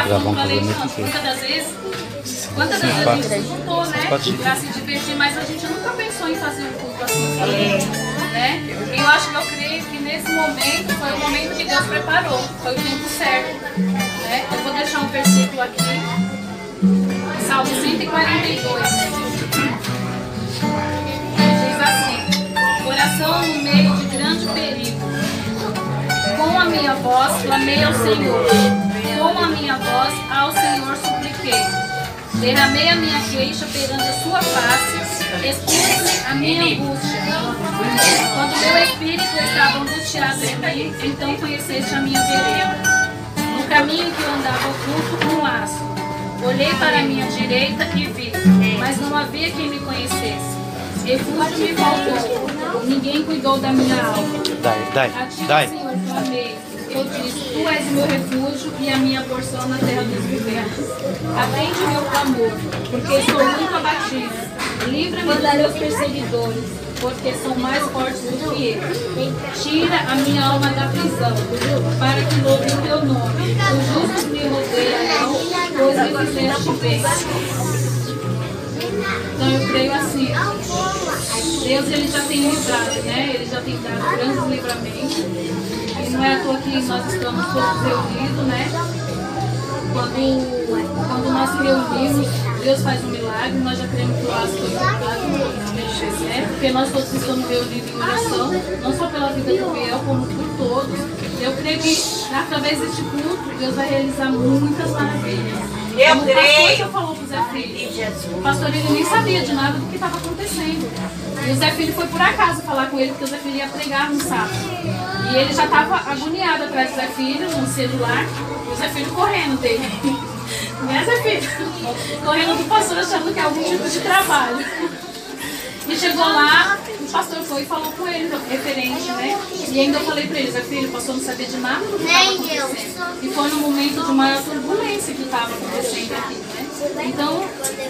como eu falei, muitas das vezes a gente juntou, né? Pra se divertir, mas a gente nunca pensou em fazer um culto assim, né? E eu creio que nesse momento foi o momento que Deus preparou, foi o tempo certo, né? Eu vou deixar um versículo aqui, Salmo 142. Diz assim: coração no meio de grande perigo, com a minha voz clamei ao Senhor, com a minha voz ao Senhor supliquei. Derramei a minha queixa perante a sua face, expus a minha angústia. Quando meu espírito estava angustiado em mim, então conheceste a minha vereda. No caminho que eu andava oculto com um laço, olhei para a minha direita e vi, mas não havia quem me conhecesse. Refúgio me faltou, ninguém cuidou da minha alma. A ti, Senhor, clamei. Eu disse, tu és o meu refúgio e a minha porção na terra dos viventes. Atende o meu clamor, porque estou muito abatida. Livra-me dos meus perseguidores, porque são mais fortes do que eu. Tira a minha alma da prisão, para que louve o teu nome. Os justos me rodeiam, pois me fizeste bem. Então eu creio assim, Deus ele já tem livrado, né? Ele já tem dado grandes livramentos. E não é à toa que nós estamos todos reunidos, né? Quando nós se reunimos, Deus faz um milagre, nós já cremos que o laço foi cortado, né? Porque nós todos estamos reunidos em oração, não só pela vida do Biel, como por todos. Eu creio que através deste culto, Deus vai realizar muitas maravilhas. Como o pastor já falou para o Zé Filho, o pastor ele nem sabia de nada do que estava acontecendo. E o Zé Filho foi por acaso falar com ele, porque o Zé Filho ia pregar no sábado. E ele já estava agoniado atrás do Zé Filho, no celular, e o Zé Filho correndo dele. Né, Zé Filho? Correndo do pastor achando que é algum tipo de trabalho. E chegou lá, o pastor foi e falou com ele, referente, né? E ainda eu falei pra ele, Zé Filho, o pastor não sabia de nada do que estava acontecendo. E foi no momento de maior turbulência que estava acontecendo aqui, né? Então,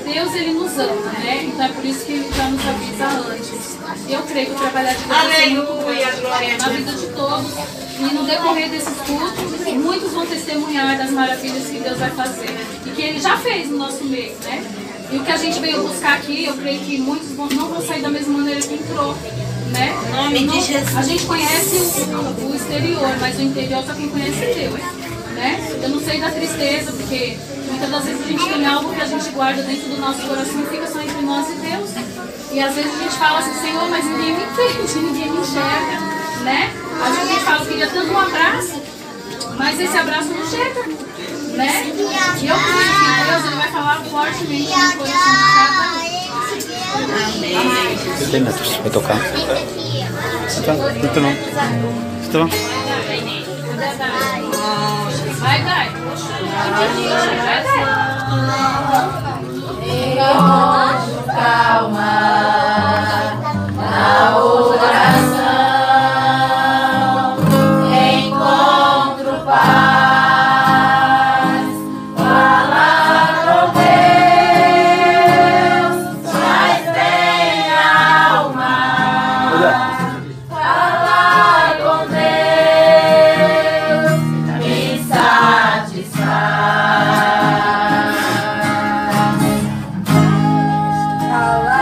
Deus, ele nos ama, né? Então é por isso que ele já nos avisa antes. E eu creio que o trabalhar de Deus é muito grande na vida de todos. E no decorrer desses cultos, muitos vão testemunhar das maravilhas que Deus vai fazer. E que ele já fez no nosso meio, né? E o que a gente veio buscar aqui, eu creio que muitos não vão sair da mesma maneira que entrou, né? Nome de Jesus. A gente conhece o exterior, mas o interior só quem conhece é Deus, né? Eu não sei da tristeza, porque muitas das vezes a gente tem algo que a gente guarda dentro do nosso coração e fica só entre nós e Deus. E às vezes a gente fala assim, Senhor, mas ninguém me entende, ninguém me enxerga, né? Às vezes a gente fala, eu queria tanto um abraço, mas esse abraço não chega. Né? E eu creio que Deus ele vai falar fortemente no coração de cada um. Amém. Tem metros, vai tocar. Então não. Então. Vai, vai. Calma na oração. Falar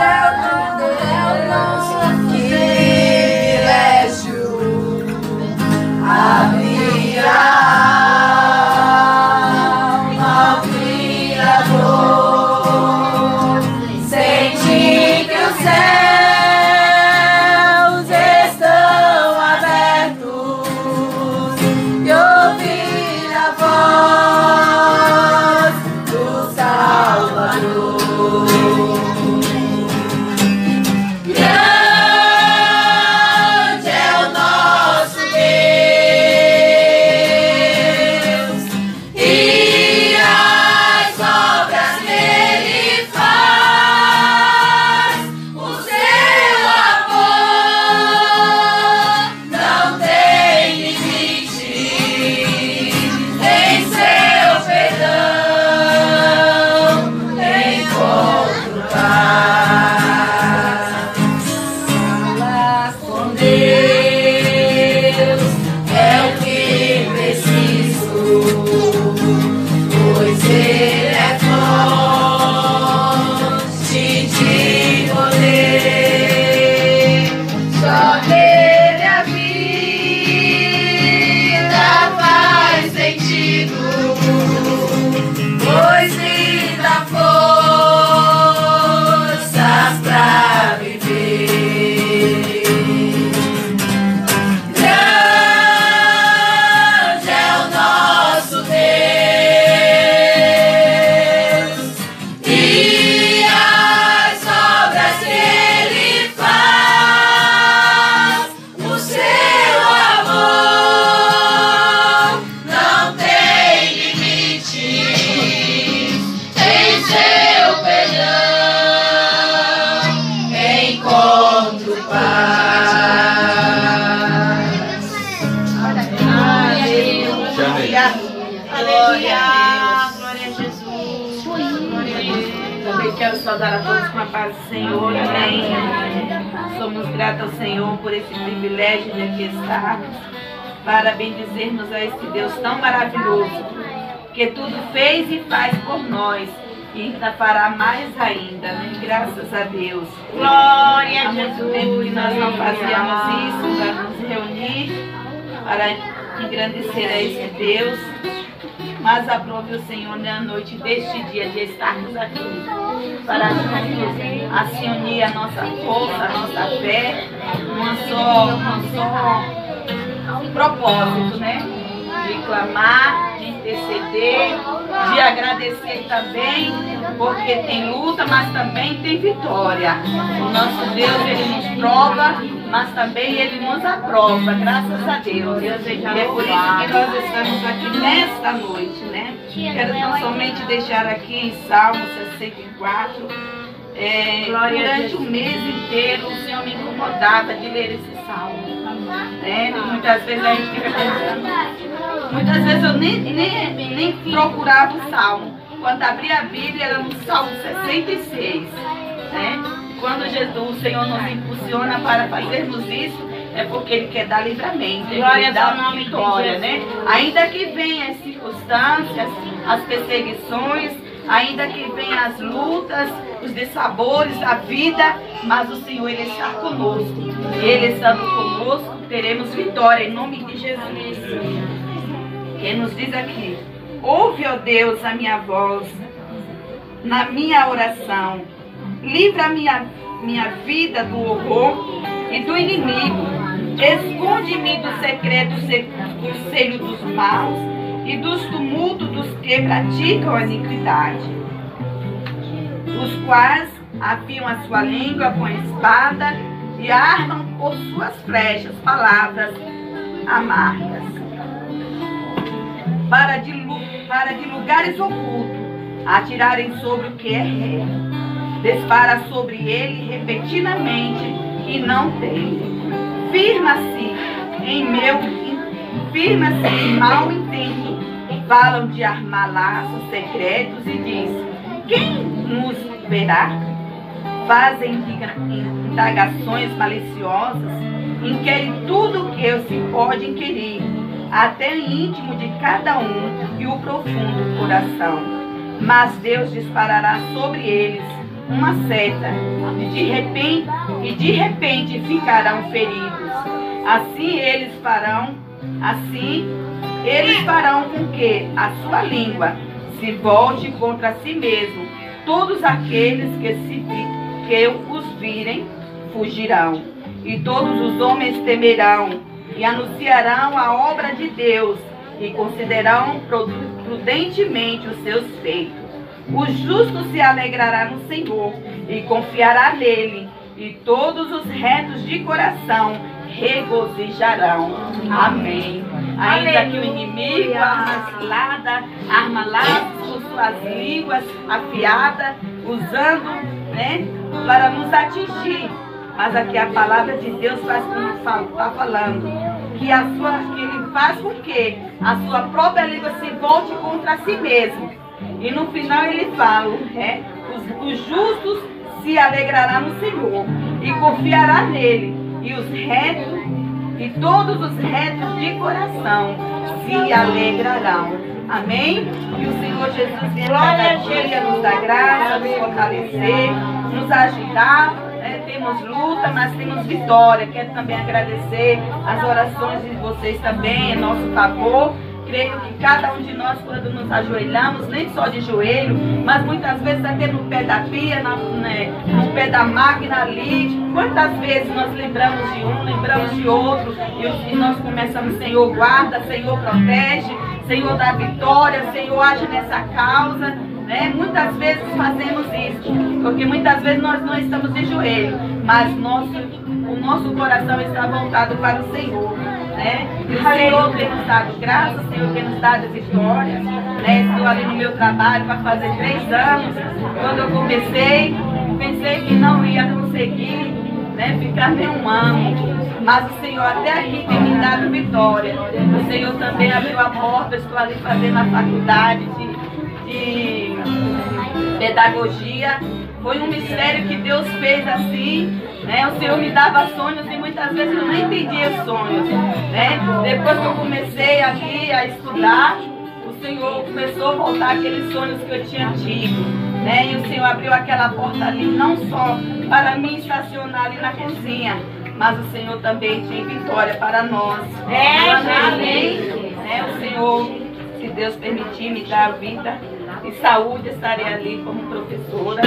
saudar a todos com a paz do Senhor. Amém. Somos gratos ao Senhor por esse privilégio de aqui estarmos, para bendizermos a esse Deus tão maravilhoso, que tudo fez e faz por nós, e ainda fará mais ainda, né? Graças a Deus. Glória a Jesus. Há muito tempo que nós não fazíamos isso, para nos reunir, para engrandecer a esse Deus. Mas aprove o Senhor na noite deste dia de estarmos aqui, para juntos assim unir a nossa força, a nossa fé, um só propósito, né? De clamar, de interceder, de agradecer também, porque tem luta, mas também tem vitória. O nosso Deus, Ele nos prova, mas também Ele nos aprova, graças a Deus. E é por isso que nós estamos aqui nesta noite, né? Quero tão somente deixar aqui em Salmo 64, durante o mês inteiro o Senhor me incomodava de ler esse salmo. Muitas vezes a gente fica pensando, muitas vezes eu nem procurava o salmo. Quando abria a Bíblia era no Salmo 66. Quando Jesus, o Senhor nos impulsiona para fazermos isso, é porque Ele quer dar livramento, Ele quer dar vitória, né? Ainda que venham as circunstâncias, as perseguições, ainda que venham as lutas, os dissabores da vida, mas o Senhor, Ele está conosco. Ele estando conosco, teremos vitória em nome de Jesus. Ele nos diz aqui: ouve, ó Deus, a minha voz na minha oração. Livra a minha vida do horror e do inimigo. Esconde-me do secreto do selho dos maus e dos tumultos dos que praticam a iniquidade, os quais afiam a sua língua com a espada e armam por suas flechas palavras amargas. Para de lugares ocultos atirarem sobre o que é reto. Dispara sobre ele repetidamente e não tem. Firma-se em mau intento. Falam de armar laços secretos e diz: quem nos verá? Fazem indagações maliciosas, inquerem tudo o que se pode inquirir, até o íntimo de cada um e o profundo coração. Mas Deus disparará sobre eles uma seta, e de repente ficarão feridos. Assim eles farão com que a sua língua se volte contra si mesmo. Todos aqueles que os virem fugirão, e todos os homens temerão e anunciarão a obra de Deus e considerarão prudentemente os seus feitos. O justo se alegrará no Senhor e confiará nele, e todos os retos de coração regozijarão. Amém. Ainda que o inimigo arma laços com suas línguas afiadas, usando, para nos atingir. Mas aqui a palavra de Deus faz como está falando, que ele faz com que a sua própria língua se volte contra si mesmo. E no final ele fala, os justos se alegrará no Senhor e confiará nele, e todos os retos de coração se alegrarão. Amém? E o Senhor Jesus vem cada dia nos dar graça, nos fortalecer, nos ajudar. Temos luta, mas temos vitória. Quero também agradecer as orações de vocês também em nosso favor. Creio que cada um de nós, quando nos ajoelhamos, nem só de joelho, mas muitas vezes até no pé da pia, no pé da máquina ali. Quantas vezes nós lembramos de um, lembramos de outro, e nós começamos: Senhor, guarda, Senhor, protege, Senhor, dá vitória, Senhor, age nessa causa. Muitas vezes fazemos isso, porque muitas vezes nós não estamos de joelho, mas o nosso coração está voltado para o Senhor. E o Senhor tem nos dado graça, o Senhor tem nos dado vitória. Estou ali no meu trabalho para fazer 3 anos. Quando eu comecei, pensei que não ia conseguir ficar nem um ano. Mas o Senhor até aqui tem me dado vitória. O Senhor também abriu a porta. Estou ali fazendo a faculdade de pedagogia. Foi um mistério que Deus fez assim, né? O Senhor me dava sonhos e muitas vezes eu não entendia os sonhos, né? Depois que eu comecei ali a estudar, o Senhor começou a voltar aqueles sonhos que eu tinha tido, né? E o Senhor abriu aquela porta ali, não só para mim estacionar ali na cozinha, mas o Senhor também tinha vitória para nós. Amém. Né? O Senhor, se Deus permitir, me dar vida e saúde, estarei ali como professora.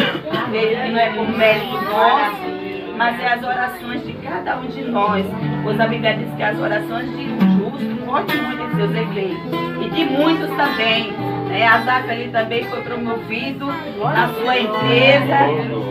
Veja que não é como mérito nosso, mas é as orações de cada um de nós. Pois a Bíblia diz que as orações de um justo pode muito em seus efeitos. E de muitos também. A Zaca ali também foi promovido na sua empresa,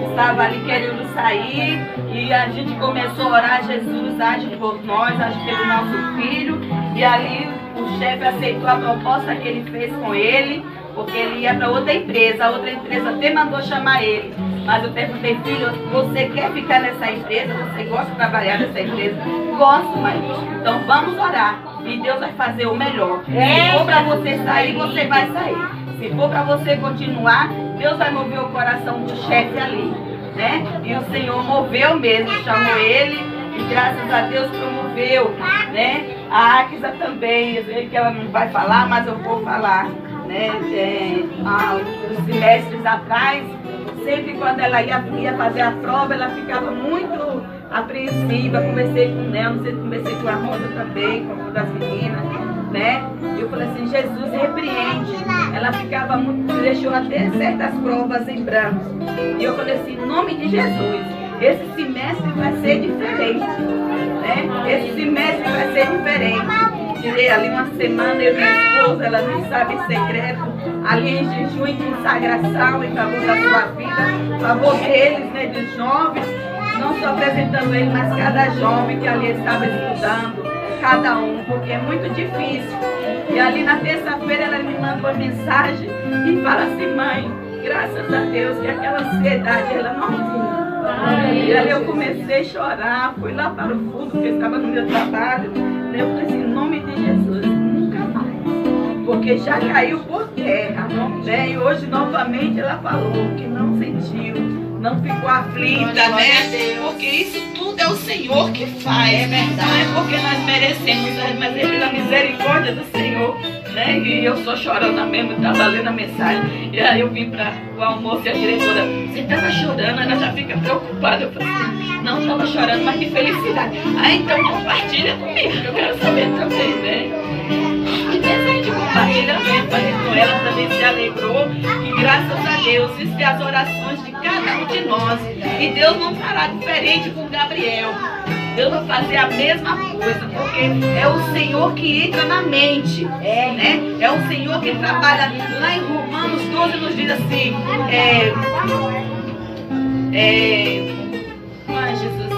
estava ali querendo sair e a gente começou a orar: Jesus, age por nós, age pelo nosso filho. E ali o chefe aceitou a proposta que ele fez com ele, porque ele ia para outra empresa. A outra empresa até mandou chamar ele, mas eu perguntei: filho, você quer ficar nessa empresa? Você gosta de trabalhar nessa empresa? Gosto, mãe. Então vamos orar e Deus vai fazer o melhor. Se for para você sair, você vai sair. Se for para você continuar, Deus vai mover o coração do chefe ali, né? E o Senhor moveu mesmo, chamou ele e graças a Deus promoveu, né? A Akisa também, eu sei que ela não vai falar, mas eu vou falar, né? Uns semestres atrás, sempre quando ela ia fazer a prova, ela ficava muito apreensiva. Conversei com ela, não sei se conversei com a Rosa também, com uma das meninas, né? E eu falei assim: Jesus, repreende. Ela ficava muito, deixou até certas provas em branco. E eu falei assim: em nome de Jesus, esse semestre vai ser diferente, né? Esse semestre vai ser diferente. Tirei ali uma semana, eu e minha esposa, ela nem sabe em secreto, ali em jejum e consagração em favor da sua vida, em favor deles, né, dos jovens, não só apresentando ele, mas cada jovem que ali estava estudando, cada um, porque é muito difícil. E ali na terça-feira ela me manda uma mensagem e fala assim: mãe, graças a Deus que aquela ansiedade ela não tinha. E ali eu comecei a chorar, fui lá para o fundo, porque eu estava no meu trabalho. Eu falei assim: em nome de Jesus, nunca mais, porque já caiu por terra, né? E hoje novamente ela falou que não sentiu, não ficou aflita, né? Porque isso tudo é o Senhor que faz, né? Não é porque nós merecemos, mas é pela misericórdia do Senhor, né? E eu só chorando mesmo, estava lendo a mensagem. E aí eu vim para o almoço e a diretora: você estava chorando? Ela já fica preocupada. Eu falei assim: não estava chorando, mas de felicidade. Ah, então compartilha comigo, que eu quero saber também, né? E nessa a gente compartilha mesmo, falei com ela, também se alegrou. E graças a Deus, isso é as orações de cada um de nós. E Deus não fará diferente com Gabriel. Deus vai fazer a mesma coisa, porque é o Senhor que entra na mente, né? É o Senhor que trabalha. Lá em Romanos 12 nos diz assim: ai, Jesus,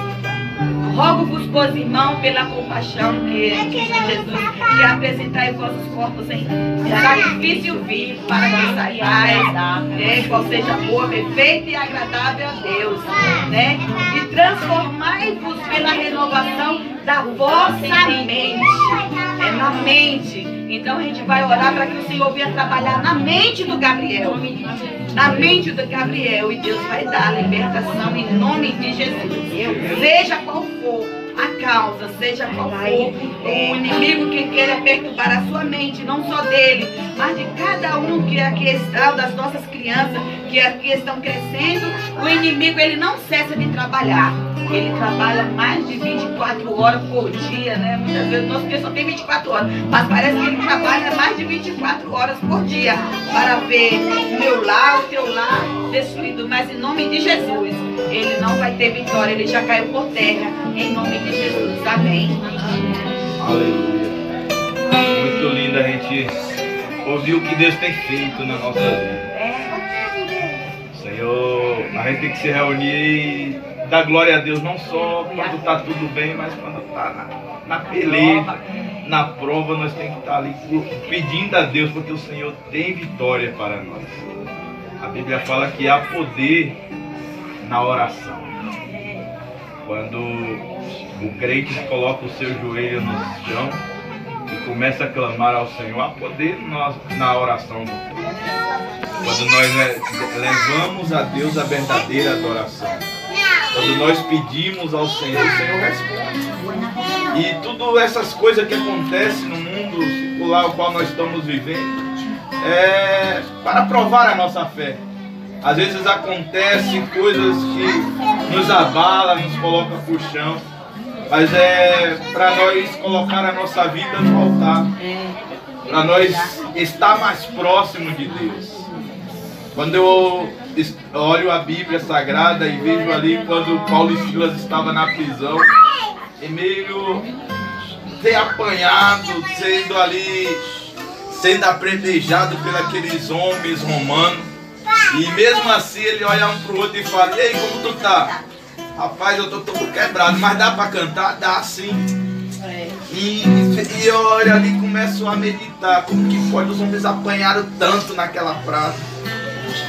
rogo-vos, pois, irmão, pela compaixão que existe em Jesus, que apresentai vossos corpos em sacrifício vivo, para que saibais qual seja boa, perfeita e agradável a Deus, né? E transformai-vos pela renovação da vossa mente. É na mente. Então a gente vai orar para que o Senhor venha trabalhar na mente do Gabriel. Na mente do Gabriel. E Deus vai dar a libertação em nome de Jesus. Seja qual for a causa, seja qual for o inimigo que queira perturbar a sua mente, não só dele, mas de cada um que aqui está, das nossas crianças que aqui estão crescendo. O inimigo, ele não cessa de trabalhar. Ele trabalha mais de 24 horas por dia, né? Muitas vezes nosso dia só tem 24 horas, mas parece que ele trabalha mais de 24 horas por dia para ver o meu lar, o teu lar destruído. Mas em nome de Jesus, ele não vai ter vitória, ele já caiu por terra. Em nome de Jesus, amém. Aleluia. Muito lindo a gente ouvir o que Deus tem feito na nossa vida. Senhor, a gente tem que se reunir e dar glória a Deus, não só quando está tudo bem, mas quando está na peleja, na prova, nós temos que estar ali pedindo a Deus, porque o Senhor tem vitória para nós. A Bíblia fala que há poder na oração. Quando o crente coloca o seu joelho no chão e começa a clamar ao Senhor, há poder na oração. Quando nós levamos a Deus a verdadeira adoração, quando nós pedimos ao Senhor, o Senhor responde. E tudo essas coisas que acontecem no mundo circular o qual nós estamos vivendo é para provar a nossa fé. Às vezes acontecem coisas que nos abalam, nos colocam por chão, mas é para nós colocar a nossa vida no altar, para nós estar mais próximo de Deus. Quando eu olho a Bíblia Sagrada e vejo ali quando Paulo e Silas estavam na prisão, e meio ter apanhado, sendo apredejado pelos aqueles homens romanos, e mesmo assim ele olha um para o outro e fala: e aí, como tu tá? Rapaz, eu tô todo quebrado, mas dá para cantar? Dá sim. E eu olho ali e começo a meditar, como que pode, os homens apanharam tanto naquela praça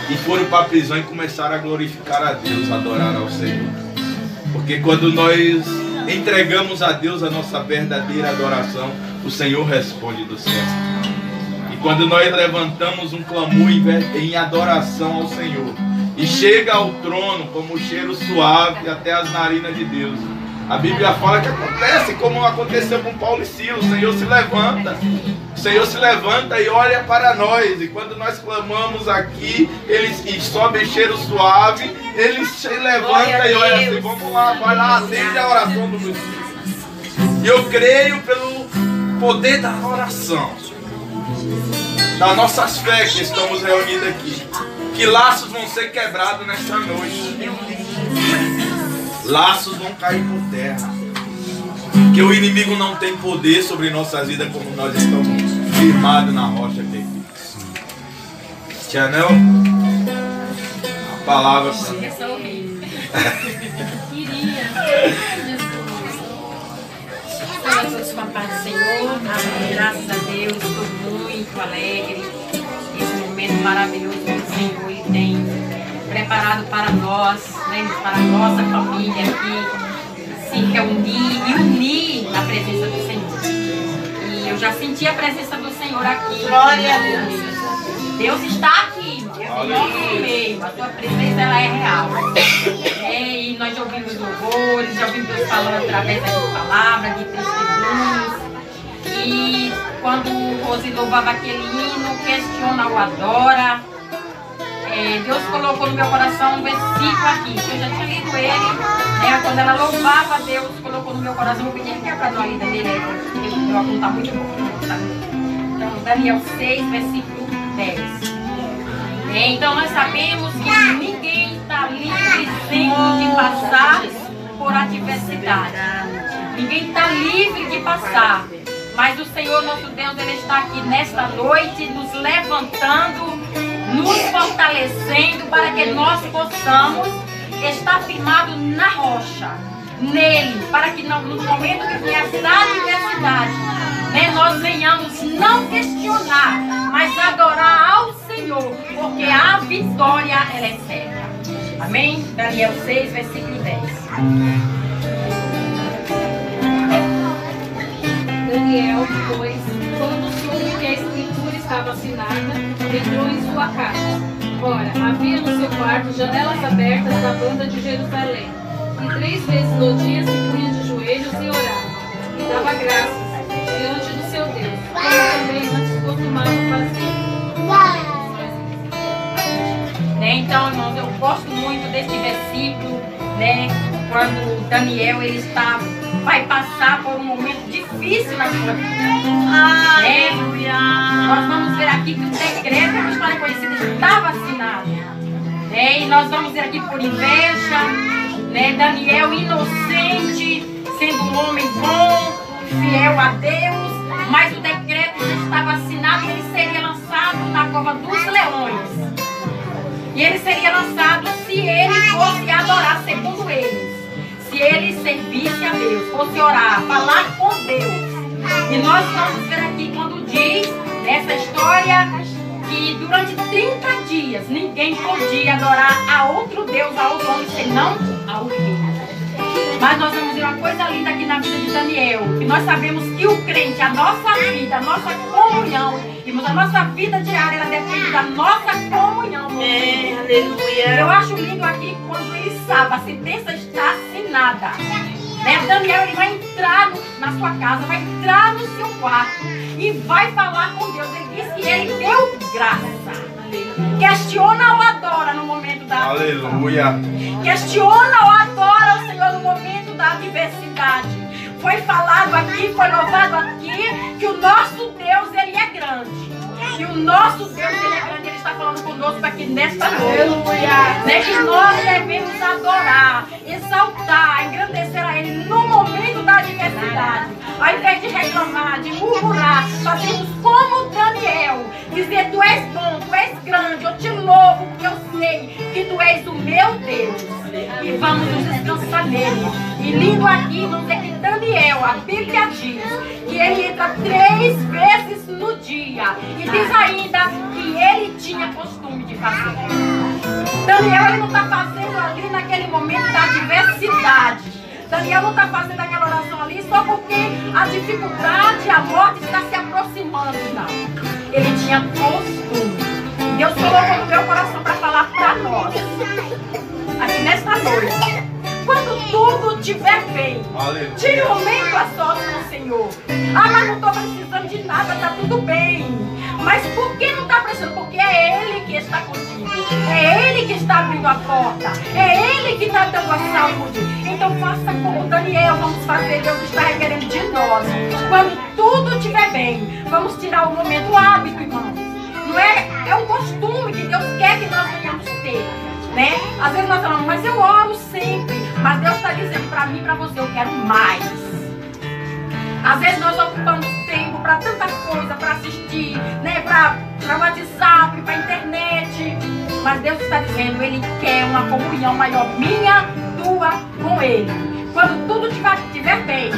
e foram para a prisão e começaram a glorificar a Deus, a adorar ao Senhor. Porque quando nós entregamos a Deus a nossa verdadeira adoração, o Senhor responde do céu. E quando nós levantamos um clamor em adoração ao Senhor e chega ao trono como um cheiro suave até as narinas de Deus, a Bíblia fala que acontece como aconteceu com Paulo e Silas. O Senhor se levanta. O Senhor se levanta e olha para nós. E quando nós clamamos aqui, e sobe cheiro suave, Ele se levanta e olha assim: vamos lá, vai lá, atende a oração do meu filho. E eu creio pelo poder da oração, das nossas fés que estamos reunidos aqui, que laços vão ser quebrados nesta noite. Laços vão cair por terra. Que o inimigo não tem poder sobre nossas vidas, como nós estamos firmados na rocha que é Cristo. Tianel, a palavra para mim. Olá a todos com a paz do Senhor. Graças a Deus, estou muito alegre. Esse momento maravilhoso que o Senhor Ele tem preparado para nós, né, para a nossa família aqui, se reunir e unir na presença do Senhor. E eu já senti a presença do Senhor aqui. Glória a Deus. Deus está aqui, no nosso meio. A sua presença ela é real. E nós já ouvimos louvores, já ouvimos Deus falando através da palavra, de testemunhos. E quando o Rose louvava aquele hino, questiona ou adora, Deus colocou no meu coração um versículo aqui, que eu já tinha lido ele, né? Quando ela louvava a Deus, colocou no meu coração, eu pedi que é para dar uma lida dele, porque eu vou contar muito bom. Tá? Então, Daniel 6, versículo 10. Então, nós sabemos que ninguém está livre sempre de passar por adversidade. Ninguém está livre de passar. Mas o Senhor, nosso Deus, Ele está aqui nesta noite, nos levantando, nos fortalecendo para que nós possamos estar firmados na rocha, nele, para que no momento que vier a adversidade, né, nós venhamos não questionar, mas adorar ao Senhor, porque a vitória ela é certa. Amém? Daniel 6, versículo 10. Daniel, pois, quando soube que a escritura estava assinada, entrou em sua casa. Ora, havia no seu quarto janelas abertas na banda de Jerusalém. E 3 vezes no dia se punha de joelhos e orava, e dava graças diante do seu Deus, como também antes costumava fazer. Então, irmãos, eu gosto muito desse versículo, né? Quando Daniel ele vai passar por um momento difícil na sua vida. Aleluia! Nós vamos ver aqui que o decreto, uma história conhecida, estava assinado. E nós vamos ver aqui por inveja, né? Daniel inocente, sendo um homem bom, fiel a Deus, mas o decreto já estava assinado e ele seria lançado na cova dos leões. E ele seria lançado se ele fosse adorar segundo eles. Se ele servisse a Deus, fosse orar, falar com Deus. E nós vamos ver aqui quando diz nessa história que durante 30 dias ninguém podia adorar a outro Deus, a outro homem, senão ao rei. Mas nós vamos dizer uma coisa linda aqui na vida de Daniel. Que nós sabemos que o crente, a nossa vida, a nossa comunhão, irmãos, a nossa vida diária, ela depende da nossa comunhão. Aleluia. Eu acho lindo aqui quando ele sabe, a sentença está assinada. Né? Daniel, ele vai entrar na sua casa, vai entrar no seu quarto e vai falar com Deus. Ele diz que ele deu graça. Questiona ou adora no momento da aflição. Aleluia. Questiona ou adora o Senhor no momento da adversidade. Foi falado aqui, foi louvado aqui que o nosso Deus, ele é grande. E o nosso Deus, ele é grande. Ele está falando conosco aqui nesta noite. Aleluia. Né? Que nós devemos adorar, exaltar, engrandecer a Ele no momento da adversidade. Ao invés de reclamar, de murmurar, fazemos como Daniel. Dizer, tu és bom, tu és grande, eu te louvo, porque eu sei que tu és o meu Deus. E vamos nos descansar nele. E lindo aqui, vamos ver que Daniel, a Bíblia diz que ele entra 3 vezes no dia. E diz ainda que ele tinha costume de fazer. Daniel, ele não está fazendo ali naquele momento da adversidade. Daniel não está fazendo aquela oração ali só porque a dificuldade, a morte está se aproximando, não. Ele tinha costume. Deus colocou no meu coração para falar para nós, aqui nesta noite. Quando tudo estiver bem, tire um momento a sós com o Senhor. Ah, mas não estou precisando de nada, está tudo bem. Mas por que não está precisando? Porque é Ele que está contigo. É Ele que está abrindo a porta. É Ele que está dando a saúde. Então faça como Daniel, vamos fazer. Deus está requerendo de nós. Quando tudo estiver bem, vamos tirar o momento, o hábito, irmãos. Não é? É um costume que Deus quer que nós venhamos ter. Né? Às vezes nós falamos, mas eu oro sempre. Mas Deus está dizendo para mim e para você, eu quero mais. Às vezes nós ocupamos tempo para tanta coisa, para assistir, né? Para WhatsApp, para internet. Mas Deus está dizendo, Ele quer uma comunhão maior, minha, tua, com Ele. Quando tudo estiver bem,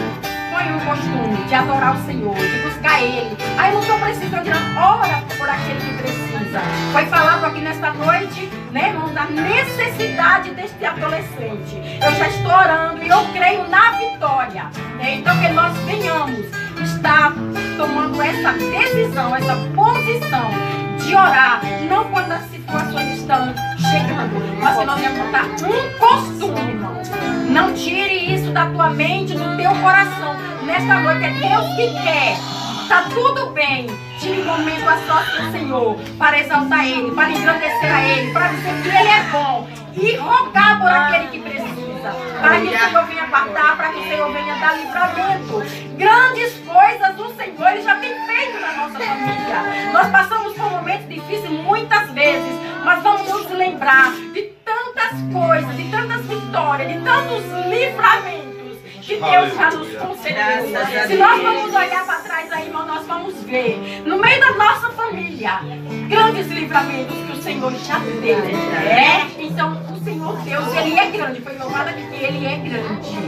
põe o costume de adorar o Senhor, de buscar Ele. Aí não estou precisando de nada, ora por aquele que precisa. Foi falado aqui nesta noite, né, irmãos, da necessidade deste adolescente. Eu já estou orando e eu creio na vitória. Né? Então que nós venhamos estar tomando essa decisão, essa posição de orar, não quando as situações estão chegando, mas que nós vamos botar um costume, irmão. Não tire isso da tua mente, do teu coração. Nesta noite é Deus que quer. Está tudo bem. Tire um momento a sós com o Senhor para exaltar Ele, para engrandecer a Ele, para dizer que Ele é bom e rogar por aquele que precisa, para que o Senhor venha guardar, para que o Senhor venha dar livramento. Grandes coisas o Senhor Ele já tem feito na nossa família. Nós passamos por momentos difíceis muitas vezes, mas vamos nos lembrar de tantas coisas, de tantas vitórias, de tantos livramentos que Deus já nos concedeu. Se nós vamos olhar para trás aí, irmão, nós vamos ver, no meio da nossa família, grandes livramentos que o Senhor já deu, né? Então, o Senhor Deus, Ele é grande. Foi louvado aqui que Ele é grande.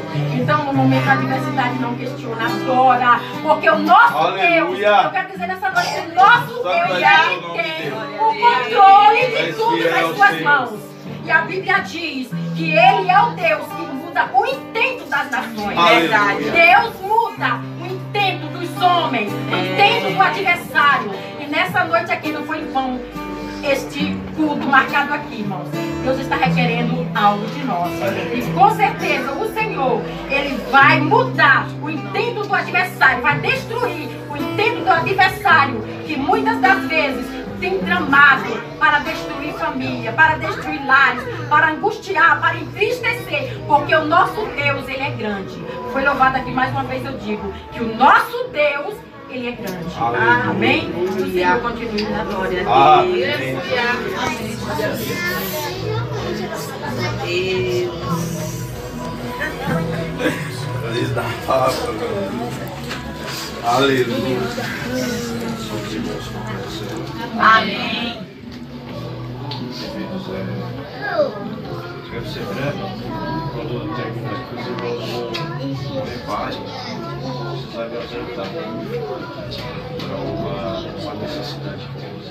Então, no momento da adversidade, não questiona, adora. Porque o nosso Deus, eu quero dizer nessa noite, o nosso Deus, Ele tem o controle de tudo nas suas mãos. E a Bíblia diz que Ele é o Deus que muda o intento das nações. Verdade. Deus muda o intento dos homens, o intento do adversário. E nessa noite aqui não foi em vão este culto marcado aqui, irmãos. Deus está requerendo algo de nós. E com certeza o Senhor, Ele vai mudar o intento do adversário, vai destruir o intento do adversário, que muitas das vezes tem tramado para destruir família, para destruir lares, para angustiar, para entristecer, porque o nosso Deus, Ele é grande. Foi louvado aqui mais uma vez, eu digo, que o nosso Deus, Ele é grande. Aleluia. Amém? Que o Senhor continue na glória. Amém. Feliz da Páscoa. Aleluia. Amém. Quero ser breve, quando tem algumas coisas irmãos em paz, você sabe apresentar para uma necessidade que temos.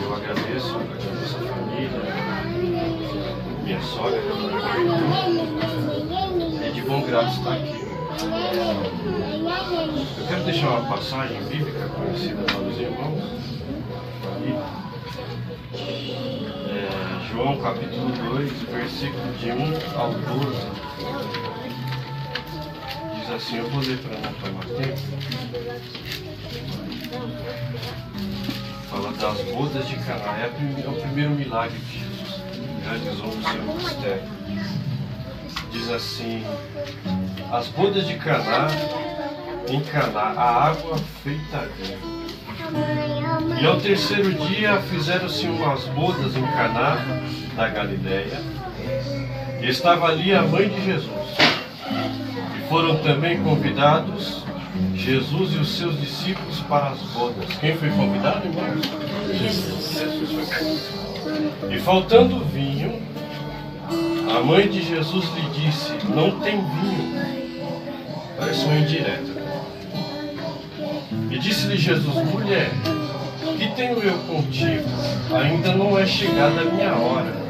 Eu agradeço a família, minha sogra, bom grado estar aqui. Eu quero deixar uma passagem bíblica conhecida para os irmãos. João capítulo 2, versículo de 1 ao 12. Diz assim, eu vou ler para não tomar tempo. Fala das bodas de Caná. É o primeiro milagre que Jesus realizou no seu ministério. Diz assim, as bodas de Caná, em Caná, a água feita vinho. E ao terceiro dia fizeram-se umas bodas em Caná da Galileia, e estava ali a mãe de Jesus. E foram também convidados Jesus e os seus discípulos para as bodas. Quem foi convidado, irmãos? Jesus foi convidado. E faltando vinho, a mãe de Jesus lhe disse, não tem vinho. Parece uma indireta. E disse-lhe Jesus, mulher, que tenho eu contigo? Ainda não é chegada a minha hora.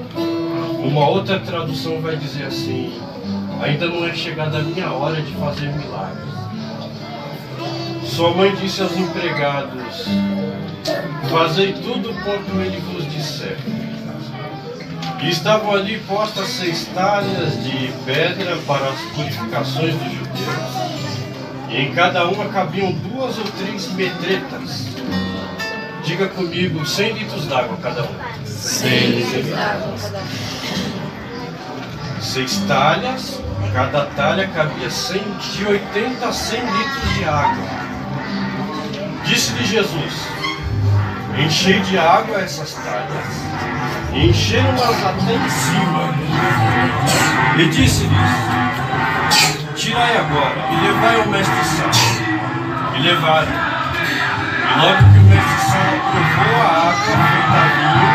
Uma outra tradução vai dizer assim, ainda não é chegada a minha hora de fazer milagres. Sua mãe disse aos empregados, fazei tudo quanto ele vos disser. E estavam ali postas 6 talhas de pedra para as purificações dos judeus. E em cada uma cabiam 2 ou 3 metretas. Diga comigo, 100 litros d'água cada uma. 100 litros d'água cada uma. 6 talhas, cada talha cabia de 80 a 100 litros de água. Disse-lhe Jesus, enchei de água essas talhas, e encheram-nas até em cima. E disse-lhes, tirai agora, e levai ao mestre-sala. E levaram. E logo que o mestre-sala provou a água feita vinho,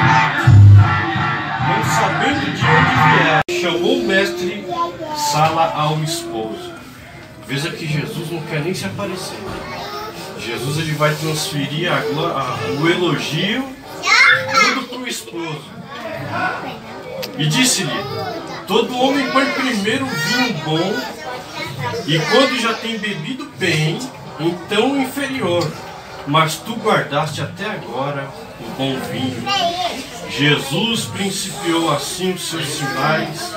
não sabendo de onde vier, chamou o mestre-sala ao esposo. Veja que Jesus não quer nem se aparecer. Jesus ele vai transferir o elogio tudo para o esposo. E disse-lhe, todo homem põe primeiro o vinho bom, e quando já tem bebido bem, então o inferior. Mas tu guardaste até agora o bom vinho. Jesus principiou assim os seus sinais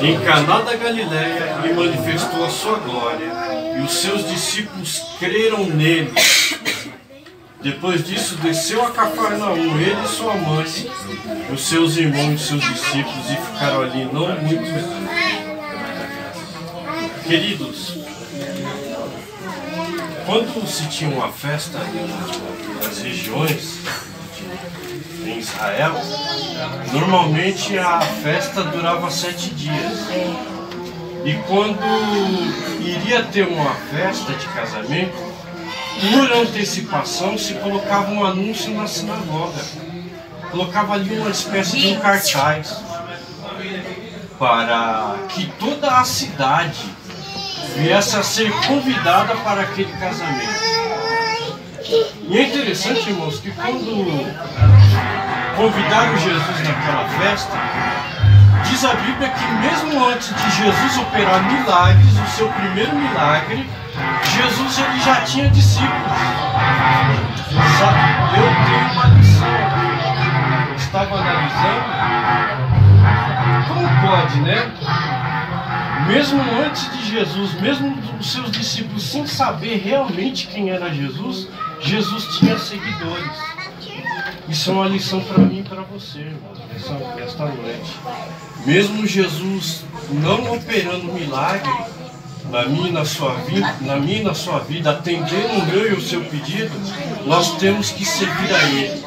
em Caná da Galileia e manifestou a sua glória. E os seus discípulos creram nele. Depois disso, desceu a Cafarnaum, ele e sua mãe, os seus irmãos e seus discípulos, e ficaram ali não muito tempo. Queridos, quando se tinha uma festa ali nas regiões, em Israel, normalmente a festa durava 7 dias. E quando iria ter uma festa de casamento, por antecipação se colocava um anúncio na sinagoga. Colocava ali uma espécie de um cartaz para que toda a cidade viesse a ser convidada para aquele casamento. E é interessante, irmãos, que quando convidaram Jesus naquela festa, diz a Bíblia que mesmo antes de Jesus operar milagres, o seu primeiro milagre, Jesus ele já tinha discípulos. Eu tenho uma lição. Eu estava analisando como pode, né? Mesmo antes de Jesus, mesmo os seus discípulos sem saber realmente quem era Jesus, Jesus tinha seguidores. Isso é uma lição para mim e para você, irmãos, esta noite. Mesmo Jesus não operando milagre na minha e na sua vida, atendendo o meu e o seu pedido, nós temos que seguir a Ele.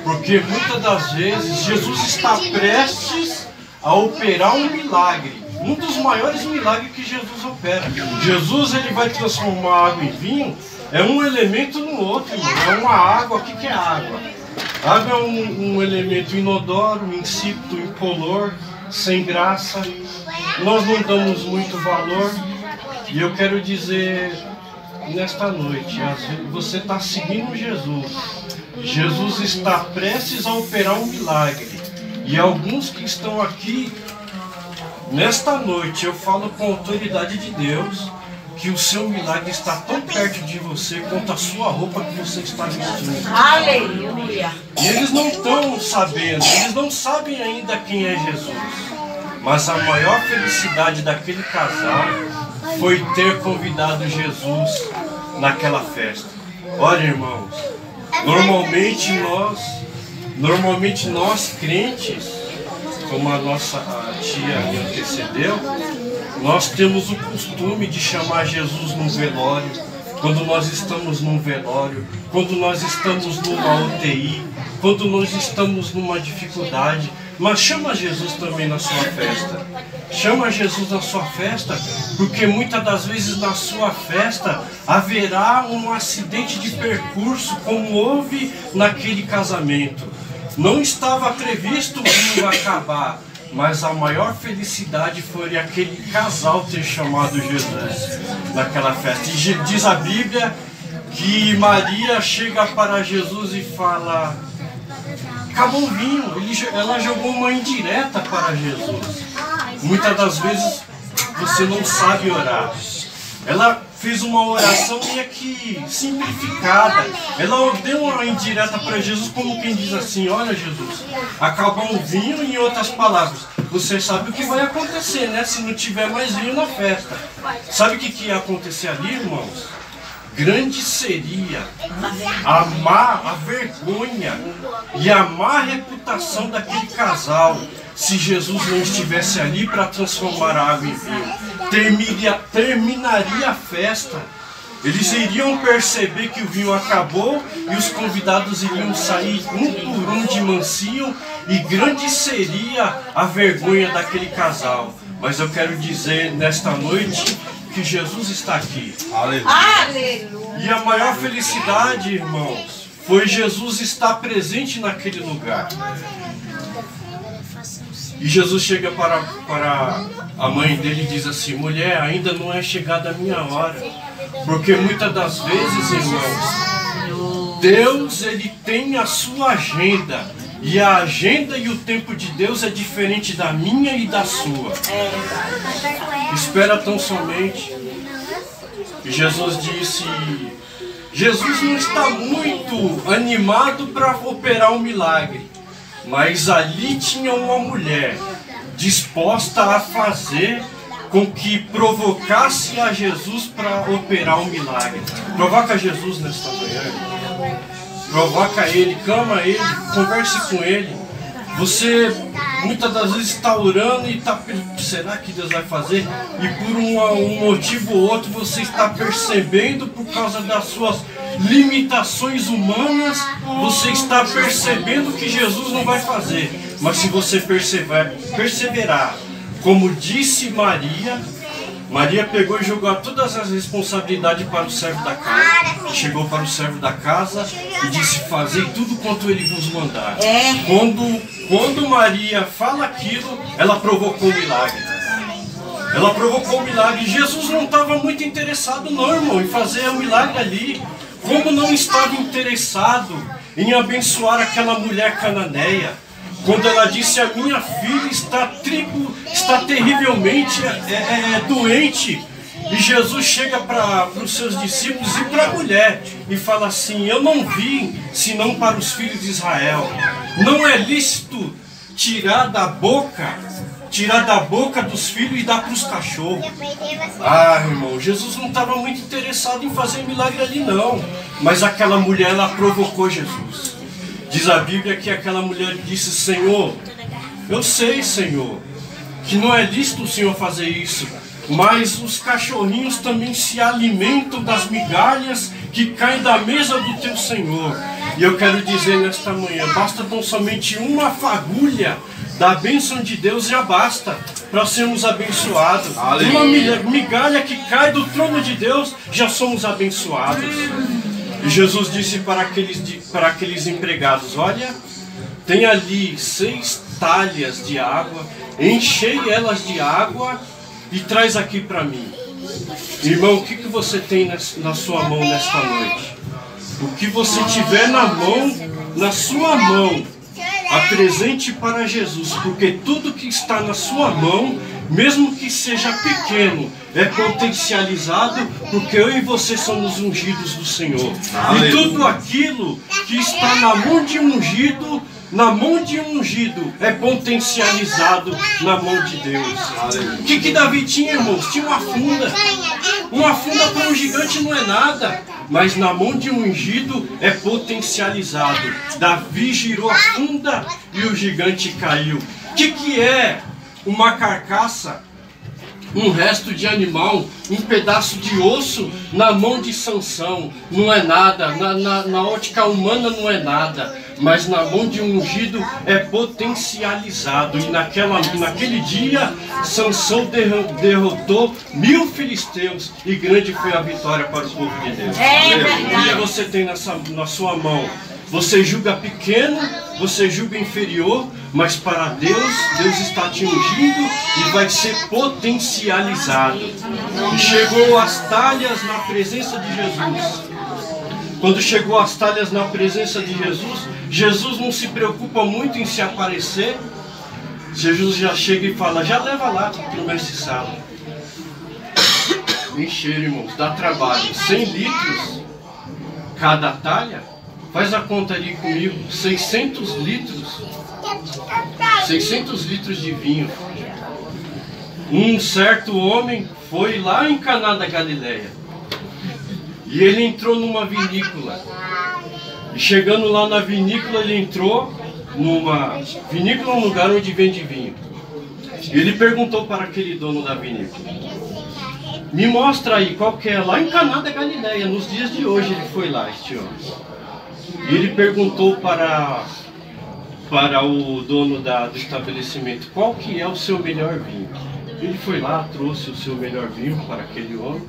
Porque muitas das vezes Jesus está prestes a operar um milagre. Um dos maiores milagres que Jesus opera. Jesus ele vai transformar água em vinho, é um elemento no outro, irmão. É uma água. O que é água? Água é um elemento inodoro, insípido, incolor, sem graça. Nós não damos muito valor. E eu quero dizer nesta noite, você está seguindo Jesus. Jesus está prestes a operar um milagre. E alguns que estão aqui nesta noite eu falo com a autoridade de Deus que o seu milagre está tão perto de você quanto a sua roupa que você está vestindo. Aleluia! E eles não estão sabendo, eles não sabem ainda quem é Jesus. Mas a maior felicidade daquele casal foi ter convidado Jesus naquela festa. Olha, irmãos, normalmente nós crentes, como a nossa tia me antecedeu, nós temos o costume de chamar Jesus num velório, quando nós estamos num velório, quando nós estamos numa UTI, quando nós estamos numa dificuldade. Mas chama Jesus também na sua festa. Chama Jesus na sua festa, porque muitas das vezes na sua festa haverá um acidente de percurso, como houve naquele casamento. Não estava previsto o vinho acabar, mas a maior felicidade foi aquele casal ter chamado Jesus naquela festa. E diz a Bíblia que Maria chega para Jesus e fala: acabou o vinho. Ela jogou uma indireta para Jesus. Muitas das vezes você não sabe orar. Ela fez uma oração meio que simplificada. Ela deu uma indireta para Jesus, como quem diz assim: olha, Jesus, acabou o vinho. Em outras palavras, você sabe o que vai acontecer, né? Se não tiver mais vinho na festa. Sabe o que ia acontecer ali, irmãos? Grande seria a vergonha e a má reputação daquele casal se Jesus não estivesse ali para transformar a água em vinho. Terminaria a festa. Eles iriam perceber que o vinho acabou e os convidados iriam sair um por um de mansinho, e grande seria a vergonha daquele casal. Mas eu quero dizer nesta noite que Jesus está aqui. Aleluia! E a maior felicidade, irmãos, foi Jesus estar presente naquele lugar. E Jesus chega para a mãe dele e diz assim: mulher, ainda não é chegada a minha hora. Porque muitas das vezes, irmãos, Deus, ele tem a sua agenda. E a agenda e o tempo de Deus é diferente da minha e da sua. Espera tão somente. E Jesus disse: Jesus não está muito animado para operar um milagre. Mas ali tinha uma mulher disposta a fazer com que provocasse a Jesus para operar um milagre. Provoca Jesus nesta manhã. Provoca ele, clama ele, converse com ele. Você muitas das vezes está orando e está pensando: será que Deus vai fazer? E por um motivo ou outro você está percebendo, por causa das suas limitações humanas, você está percebendo que Jesus não vai fazer. Mas se você perseverar, como disse Maria pegou e jogou todas as responsabilidades para o servo da casa. Chegou para o servo da casa e disse: fazei tudo quanto ele vos mandar. Quando Maria fala aquilo, ela provocou o milagre. Ela provocou o milagre. Jesus não estava muito interessado não, irmão, em fazer o milagre ali. Como não estava interessado em abençoar aquela mulher cananeia. Quando ela disse: a minha filha está terrivelmente doente. E Jesus chega para os seus discípulos e para a mulher e fala assim: eu não vim senão para os filhos de Israel. Não é lícito tirar da boca dos filhos e dar para os cachorros. Ah, irmão, Jesus não estava muito interessado em fazer milagre ali não. Mas aquela mulher, ela provocou Jesus. Diz a Bíblia que aquela mulher disse: Senhor, eu sei, Senhor, que não é lícito o Senhor fazer isso, mas os cachorrinhos também se alimentam das migalhas que caem da mesa do teu Senhor. E eu quero dizer nesta manhã, basta tão somente uma fagulha da bênção de Deus, já basta para sermos abençoados. Uma migalha que cai do trono de Deus, já somos abençoados. E Jesus disse para aqueles empregados: olha, tem ali 6 talhas de água, enchei elas de água e traz aqui para mim. Irmão, o que você tem na sua mão nesta noite? O que você tiver na sua mão, apresente para Jesus, porque tudo que está na sua mão mesmo que seja pequeno, é potencializado, porque eu e você somos ungidos do Senhor. E tudo aquilo que está na mão de um ungido, é potencializado na mão de Deus. O que Davi tinha, irmãos? Tinha uma funda. Uma funda para um gigante não é nada, mas na mão de um ungido é potencializado. Davi girou a funda e o gigante caiu. O que é uma carcaça? Um resto de animal, um pedaço de osso na mão de Sansão. Não é nada, na ótica humana não é nada, mas na mão de um ungido é potencializado. E naquele dia, Sansão derrotou 1000 filisteus e grande foi a vitória para o povo de Deus. O que você tem na sua mão? Você julga pequeno, você julga inferior, mas para Deus, Deus está te ungindo e vai ser potencializado. E chegou às talhas na presença de Jesus. Quando chegou às talhas na presença de Jesus, Jesus não se preocupa muito em se aparecer. Jesus já chega e fala, já leva lá para o mestre Sala. Encher, irmãos, dá trabalho. 100 litros cada talha. Faz a conta ali comigo, 600 litros. 600 litros de vinho. Um certo homem foi lá em Caná da Galileia. E ele entrou numa vinícola. E chegando lá na vinícola, ele entrou numa vinícola, um lugar onde vende vinho. E ele perguntou para aquele dono da vinícola, me mostra aí qual que é, lá em Caná da Galileia, nos dias de hoje ele foi lá, este homem. E ele perguntou para o dono do estabelecimento, qual que é o seu melhor vinho? Ele foi lá, trouxe o seu melhor vinho para aquele homem.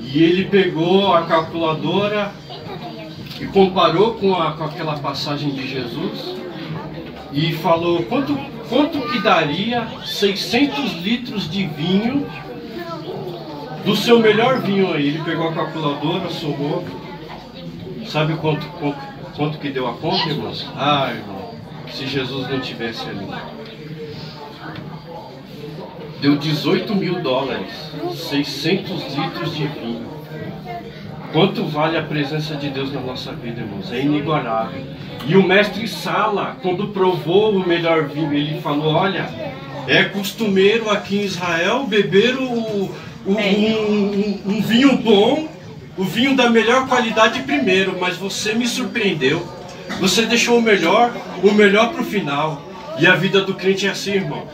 E ele pegou a calculadora e comparou com aquela passagem de Jesus. E falou, quanto que daria 600 litros de vinho, do seu melhor vinho aí? Ele pegou a calculadora, somou. Sabe quanto que deu a conta, irmãos? Ah, irmão, se Jesus não tivesse ali. Deu $18.000, 600 litros de vinho. Quanto vale a presença de Deus na nossa vida, irmãos? É inigualável. E o mestre Sala, quando provou o melhor vinho, ele falou, olha, é costumeiro aqui em Israel beber um vinho bom, o vinho da melhor qualidade primeiro, mas você me surpreendeu. Você deixou o melhor para o final. E a vida do crente é assim, irmão.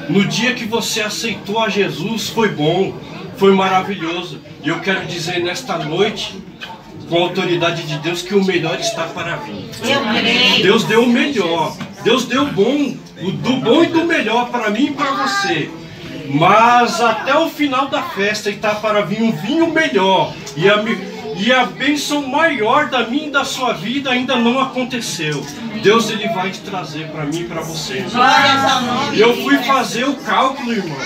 No dia que você aceitou a Jesus, foi bom, foi maravilhoso. E eu quero dizer nesta noite, com a autoridade de Deus, que o melhor está para vir. Deus deu o melhor. Deus deu o bom, do bom e do melhor para mim e para você. Mas até o final da festa está para vir um vinho melhor. E a bênção maior da minha e da sua vida ainda não aconteceu. Deus ele vai te trazer para mim e para você. Eu fui fazer o cálculo, irmão.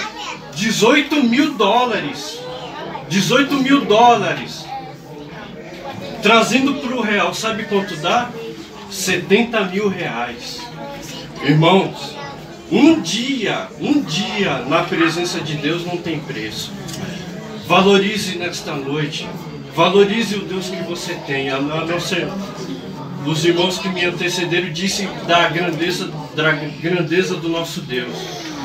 $18.000. $18.000. Trazendo para o real, sabe quanto dá? R$70.000. Irmãos, um dia na presença de Deus não tem preço. Valorize nesta noite. Valorize o Deus que você tem. A não ser, os irmãos que me antecederam disse da grandeza do nosso Deus.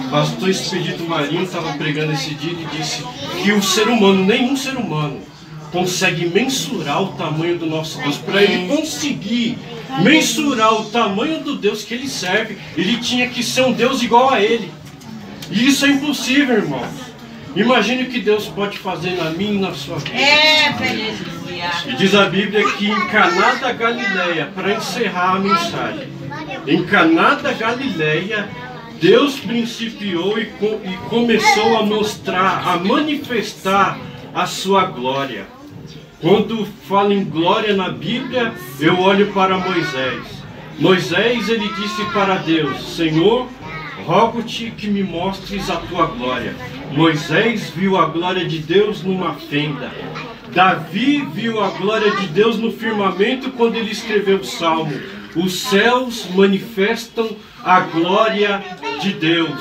O pastor Expedito Marinho estava pregando esse dia e disse que o ser humano, nenhum ser humano, consegue mensurar o tamanho do nosso Deus. Para ele conseguir mensurar o tamanho do Deus que ele serve, ele tinha que ser um Deus igual a ele. E isso é impossível, irmão. Imagine o que Deus pode fazer na minha e na sua vida. E diz a Bíblia que em Caná da Galileia, para encerrar a mensagem, em Caná da Galileia, Deus principiou e começou a mostrar, a manifestar a sua glória. Quando fala em glória na Bíblia, eu olho para Moisés. Moisés, ele disse para Deus, Senhor, rogo-te que me mostres a tua glória. Moisés viu a glória de Deus numa fenda. Davi viu a glória de Deus no firmamento quando ele escreveu o Salmo. Os céus manifestam a glória de Deus.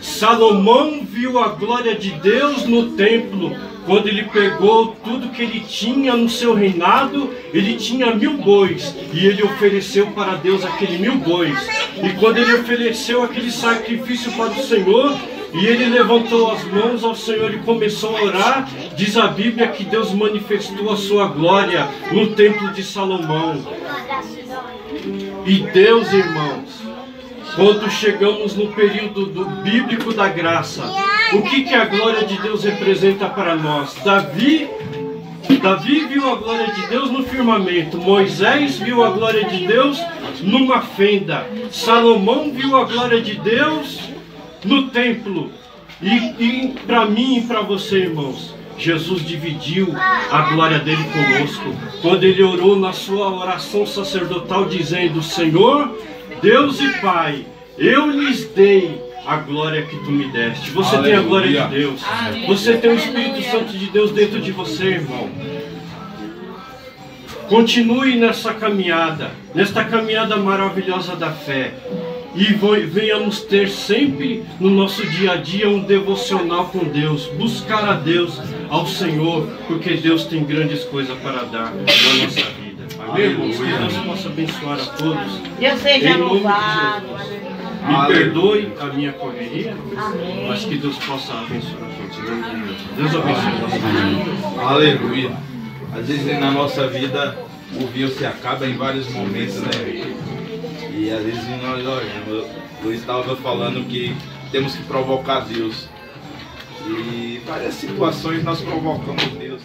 Salomão viu a glória de Deus no templo. Quando ele pegou tudo que ele tinha no seu reinado, ele tinha 1000 bois. E ele ofereceu para Deus aquele 1000 bois. E quando ele ofereceu aquele sacrifício para o Senhor, e ele levantou as mãos ao Senhor e começou a orar, diz a Bíblia que Deus manifestou a sua glória no templo de Salomão. E Deus, irmãos, quando chegamos no período bíblico da graça, o que a glória de Deus representa para nós? Davi viu a glória de Deus no firmamento. Moisés viu a glória de Deus numa fenda. Salomão viu a glória de Deus no templo. E para mim e para você, irmãos, Jesus dividiu a glória dele conosco. Quando ele orou na sua oração sacerdotal dizendo: Senhor, Deus e Pai, eu lhes dei a glória que tu me deste. Você tem a glória de Deus. Você tem o Espírito Santo de Deus dentro de você, irmão. Continue nessa caminhada, nesta caminhada maravilhosa da fé. E venhamos ter sempre no nosso dia a dia um devocional com Deus. Buscar a Deus, ao Senhor, porque Deus tem grandes coisas para dar na nossa vida. Amém, irmãos? Que Deus possa abençoar a todos. Deus seja louvado. Me perdoe a minha correria, mas que Deus possa abençoar a todos. Deus abençoe a nossa vida. Aleluia. Às vezes na nossa vida o vinho se acaba em vários momentos, né? E às vezes nós olhamos. Eu estava falando que temos que provocar Deus. E várias situações nós provocamos Deus.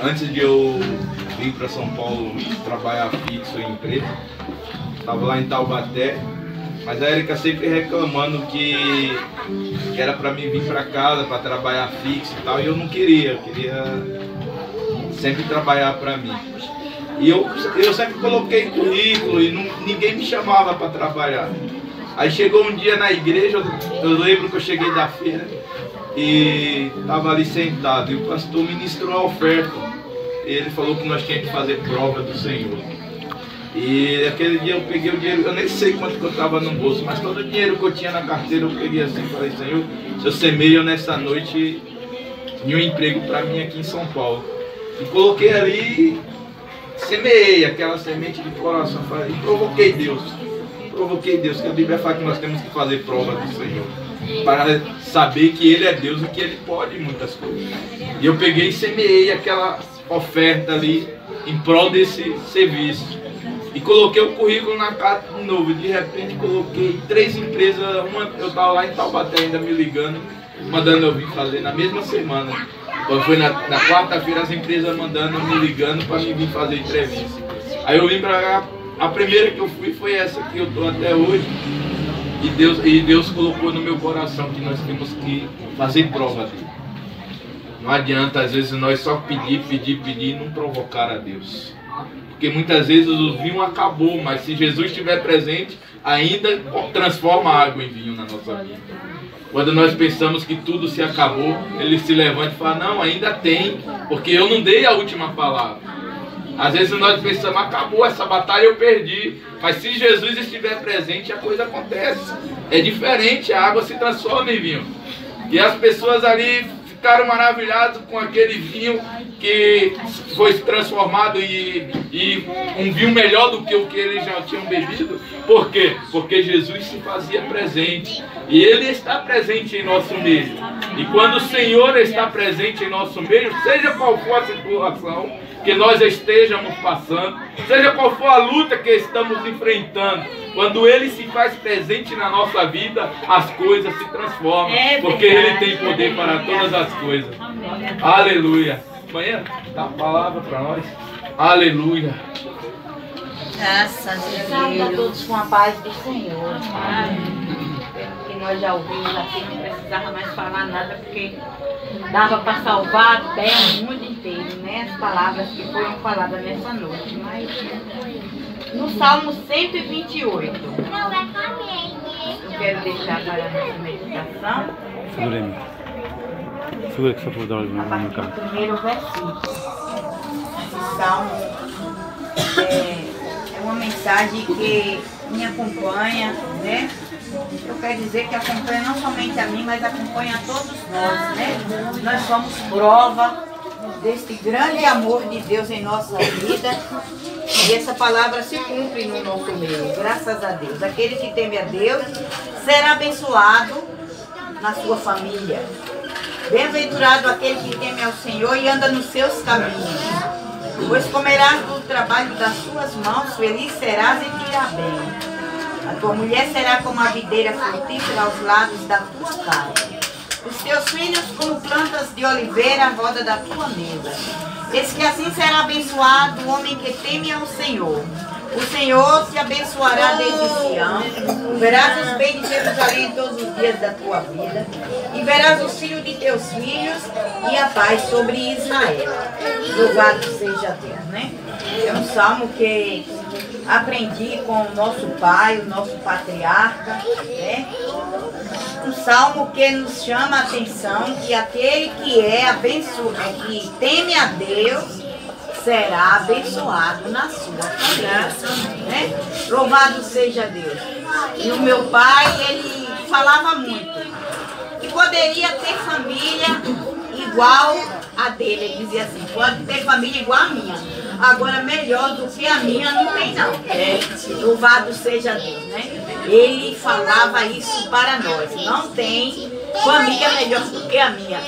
Antes de eu vir para São Paulo trabalhar fixo em empresa, estava lá em Taubaté, mas a Érica sempre reclamando que era para mim vir para casa para trabalhar fixo e tal, e eu não queria, eu queria sempre trabalhar para mim. E eu sempre coloquei currículo e ninguém me chamava para trabalhar. Aí chegou um dia na igreja, eu lembro que eu cheguei da feira e estava ali sentado, e o pastor ministrou a oferta. Ele falou que nós tínhamos que fazer prova do Senhor. E aquele dia eu peguei o dinheiro, eu nem sei quanto que eu estava no bolso, mas todo o dinheiro que eu tinha na carteira eu peguei assim e falei: Senhor, se eu semeio nessa noite em um emprego para mim aqui em São Paulo. E coloquei ali, semeei aquela semente de coração, falei, provoquei Deus, que a Bíblia fala que nós temos que fazer prova do Senhor, para saber que Ele é Deus e que Ele pode muitas coisas. E eu peguei e semeei aquela oferta ali em prol desse serviço. E coloquei o currículo na casa de novo. De repente coloquei 3 empresas, eu estava lá em Taubaté ainda me ligando, mandando eu vir fazer na mesma semana. Quando foi na quarta-feira as empresas mandando, me ligando para mim vir fazer entrevista. Aí eu vim para cá, a primeira que eu fui foi essa que eu estou até hoje. E Deus colocou no meu coração que nós temos que fazer prova dele. Não adianta às vezes nós só pedir e não provocar a Deus. Porque muitas vezes o vinho acabou, mas se Jesus estiver presente, ainda transforma a água em vinho na nossa vida. Quando nós pensamos que tudo se acabou, Ele se levanta e fala: não, ainda tem, porque eu não dei a última palavra. Às vezes nós pensamos: acabou essa batalha, eu perdi. Mas se Jesus estiver presente, a coisa acontece. É diferente, a água se transforma em vinho. E as pessoas ali ficaram maravilhados com aquele vinho que foi transformado e um vinho melhor do que o que eles já tinham bebido. Por quê? Porque Jesus se fazia presente. E Ele está presente em nosso meio. E quando o Senhor está presente em nosso meio, seja qual for a situação que nós estejamos passando, seja qual for a luta que estamos enfrentando, quando Ele se faz presente na nossa vida, as coisas se transformam, porque Ele tem poder para todas as coisas. Aleluia. Amanhã dá a palavra para nós. Aleluia. Graças a Deus. A todos com a paz do Senhor. Que nós já ouvimos aqui, não precisava mais falar nada, porque dava para salvar até o mundo inteiro, né? As palavras que foram faladas nessa noite. Mas no Salmo 128, eu quero deixar para a nossa meditação. Segura que só por dar no meu carro. O primeiro versículo. Esse Salmo é uma mensagem que me acompanha, né? eu quero dizer que acompanha não somente a mim, mas acompanha a todos nós, né? Nós somos prova deste grande amor de Deus em nossa vida. E essa palavra se cumpre no nosso meio, graças a Deus. Aquele que teme a Deus será abençoado na sua família. Bem-aventurado aquele que teme ao Senhor e anda nos seus caminhos. Pois comerás do trabalho das suas mãos, feliz serás e te irá bem. A tua mulher será como a videira frutífera aos lados da tua casa. Os teus filhos como plantas de oliveira à roda da tua mesa. Eis que assim será abençoado o homem que teme ao Senhor. O Senhor te abençoará desde Sião. Verás os bens de Jerusalém todos os dias da tua vida. E verás os filhos de teus filhos e a paz sobre Israel. Louvado seja Deus, né? É um salmo que aprendi com o nosso pai, o nosso patriarca, né? Um salmo que nos chama a atenção que aquele que é abençoado, que teme a Deus, será abençoado na sua família, né? Louvado seja Deus. E o meu pai, ele falava muito que poderia ter família igual a dele. Ele dizia assim, pode ter família igual a minha, agora melhor do que a minha não tem não. Louvado seja Deus, né? Ele falava isso para nós, não tem família melhor do que a minha.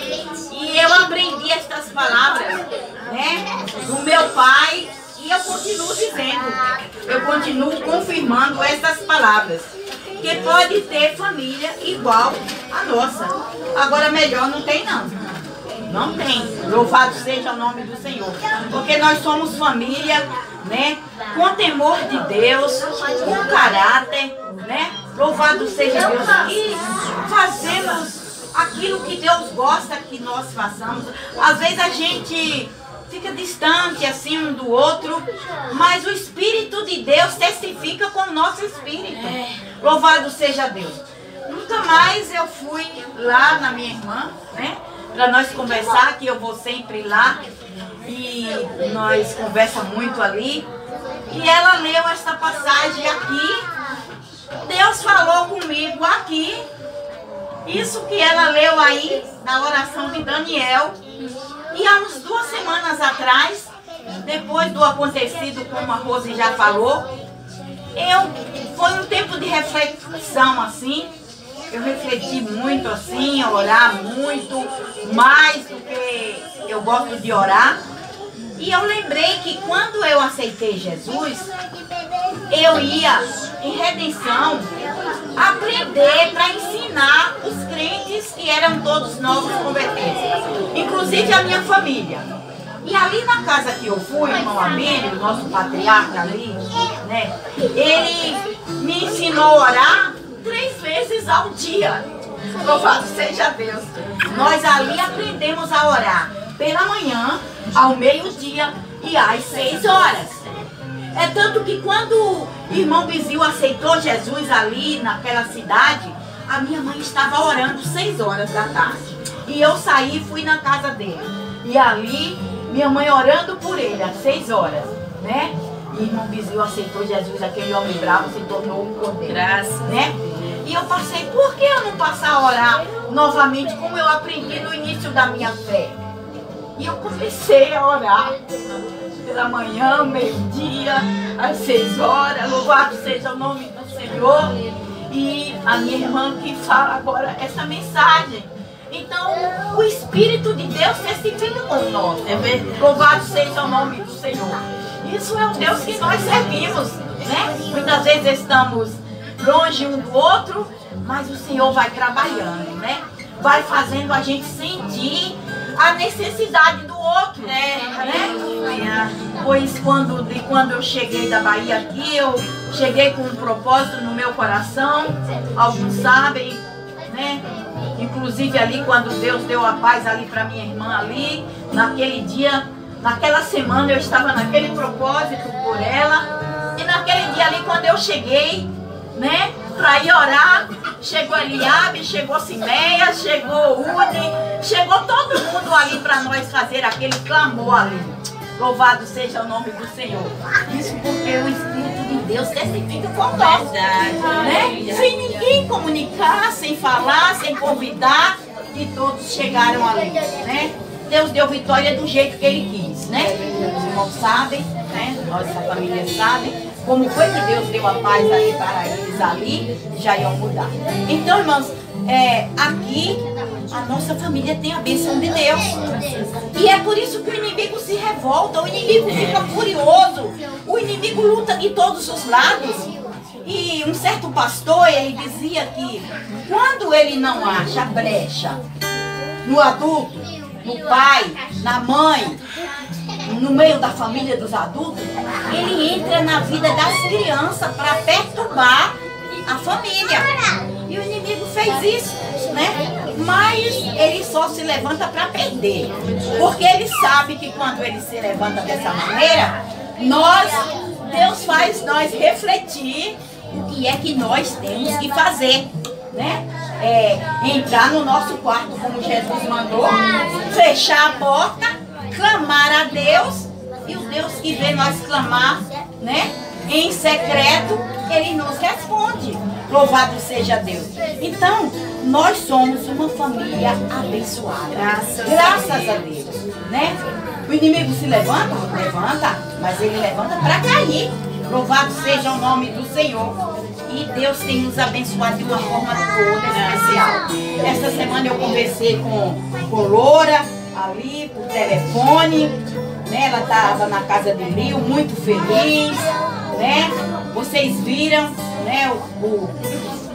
E eu aprendi estas palavras, né, do meu pai, e eu continuo dizendo, eu continuo confirmando essas palavras, que pode ter família igual a nossa, agora melhor não tem não. Não tem. Louvado seja o nome do Senhor. Porque nós somos família, né? Com temor de Deus, com caráter, né? Louvado seja Deus. E fazemos aquilo que Deus gosta que nós façamos. Às vezes a gente fica distante assim um do outro, mas o Espírito de Deus testifica com o nosso espírito. Louvado seja Deus. Nunca mais eu fui lá na minha irmã, né? Para nós conversar, que eu vou sempre lá e nós conversamos muito ali. E ela leu esta passagem aqui, Deus falou comigo aqui, isso que ela leu aí na oração de Daniel. E há uns 2 semanas atrás, depois do acontecido, como a Rose já falou, foi um tempo de reflexão assim. Eu refleti muito assim, orar muito, mais do que eu gosto de orar. E eu lembrei que quando eu aceitei Jesus, eu ia em redenção aprender para ensinar os crentes que eram todos novos convertidos, inclusive a minha família. E ali na casa que eu fui, o irmão Abílio, nosso patriarca ali, né, ele me ensinou a orar 3 vezes ao dia. Louvado seja Deus. Nós ali aprendemos a orar pela manhã, ao meio-dia e às 6 horas. É tanto que quando o irmão Bizil aceitou Jesus ali naquela cidade, a minha mãe estava orando 6 horas da tarde. E eu saí e fui na casa dele. E ali, minha mãe orando por ele às 6 horas, né? E o irmão Bizil aceitou Jesus, aquele homem bravo se tornou um cordeiro. Graças, né? E eu passei, por que eu não passar a orar novamente como eu aprendi no início da minha fé? E eu comecei a orar pela manhã, meio-dia, às 6 horas, louvado seja o nome do Senhor. E a minha irmã que fala agora essa mensagem. Então, o Espírito de Deus testifica com nós. Louvado seja o nome do Senhor. Isso é o Deus que nós servimos, né? Muitas vezes estamos longe um do outro, mas o Senhor vai trabalhando, né? Vai fazendo a gente sentir a necessidade do outro, né? Pois quando eu cheguei da Bahia aqui, eu cheguei com um propósito no meu coração, alguns sabem, né? Inclusive ali quando Deus deu a paz ali para minha irmã ali, naquele dia, naquela semana eu estava naquele propósito por ela, e naquele dia ali quando eu cheguei, né, para ir orar, chegou Eliabe, chegou Simeia, chegou Udi, chegou todo mundo ali para nós fazer aquele clamor ali. Louvado seja o nome do Senhor. Isso porque o Espírito de Deus testifica por nós. Né? Sem ninguém comunicar, sem falar, sem convidar, e todos chegaram ali. Né? Deus deu vitória do jeito que Ele quis. Né? Os irmãos sabem, né? Nossa família sabe como foi que Deus deu a paz ali para eles ali, já iam mudar. Então, irmãos, aqui a nossa família tem a bênção de Deus. E é por isso que o inimigo se revolta, o inimigo fica furioso, o inimigo luta de todos os lados. E um certo pastor, ele dizia que quando ele não acha brecha no adulto, no pai, na mãe, no meio da família dos adultos, ele entra na vida das crianças para perturbar a família. E o inimigo fez isso, né? Mas ele só se levanta para perder. Porque ele sabe que quando ele se levanta dessa maneira, Deus faz nós refletir o que é que nós temos que fazer, né? Entrar no nosso quarto como Jesus mandou, fechar a porta, clamar a Deus, e o Deus que vê nós clamar, né, em secreto, Ele nos responde. Louvado seja Deus. Então, nós somos uma família abençoada. Graças a Deus, né? O inimigo se levanta, mas ele levanta para cair. Louvado seja o nome do Senhor. E Deus tem nos abençoado de uma forma toda especial. Esta semana eu conversei com Loura ali por telefone, né? Ela estava na casa de Lio, muito feliz, né? Vocês viram, né,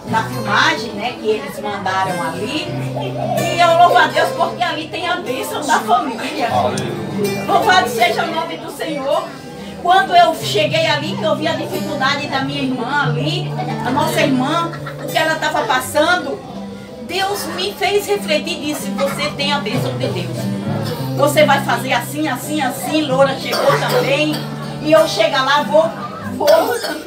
na filmagem, né, que eles mandaram ali. E eu louvo a Deus porque ali tem a bênção da família. Louvado seja o nome do Senhor. Quando eu cheguei ali, que eu vi a dificuldade da minha irmã ali, a nossa irmã, o que ela estava passando, Deus me fez refletir e disse: você tem a bênção de Deus. Você vai fazer assim, assim, assim. Loura chegou também. E eu chegar lá, vou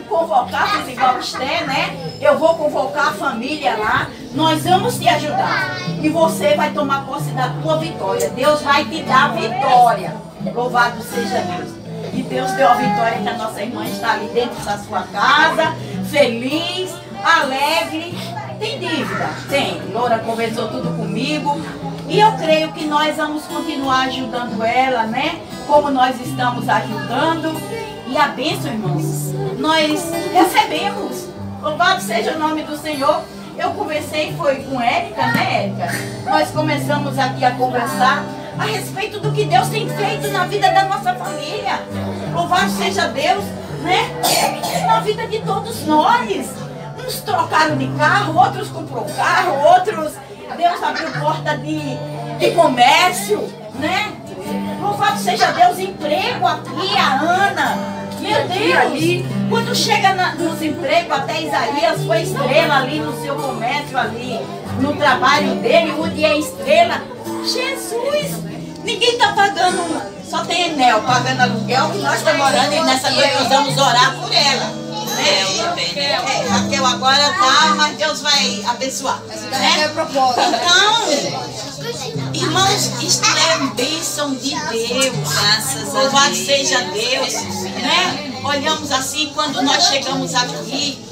convocar, fiz igual a Esté, né? Eu vou convocar a família lá. Nós vamos te ajudar. E você vai tomar posse da tua vitória. Deus vai te dar vitória. Louvado seja Deus. E Deus deu a vitória que a nossa irmã está ali dentro da sua casa, feliz, alegre. Tem dívida? Tem. Loura conversou tudo comigo. E eu creio que nós vamos continuar ajudando ela, né? Como nós estamos ajudando. E a bênção, irmãos, nós recebemos. Louvado seja o nome do Senhor. Eu conversei, foi com Érica, né, Érica? Nós começamos aqui a conversar a respeito do que Deus tem feito na vida da nossa família. Louvado seja Deus, né? Na vida de todos nós. Uns trocaram de carro, outros comprou carro, outros Deus abriu porta de comércio, né? Louvado seja Deus, emprego aqui, a Ana. Meu Deus, quando chega nos empregos, até Isaías foi estrela ali no seu comércio ali, no trabalho dele, o dia é estrela. Jesus, ninguém está pagando, só tem Enel pagando aluguel, que nós estamos orando e nessa noite nós vamos orar por ela. Raquel agora tá, mas Deus vai abençoar. Né? Então, irmãos, isto é bênção de Deus. Graças a Deus. Louvado seja Deus. Né? Olhamos assim, quando nós chegamos aqui,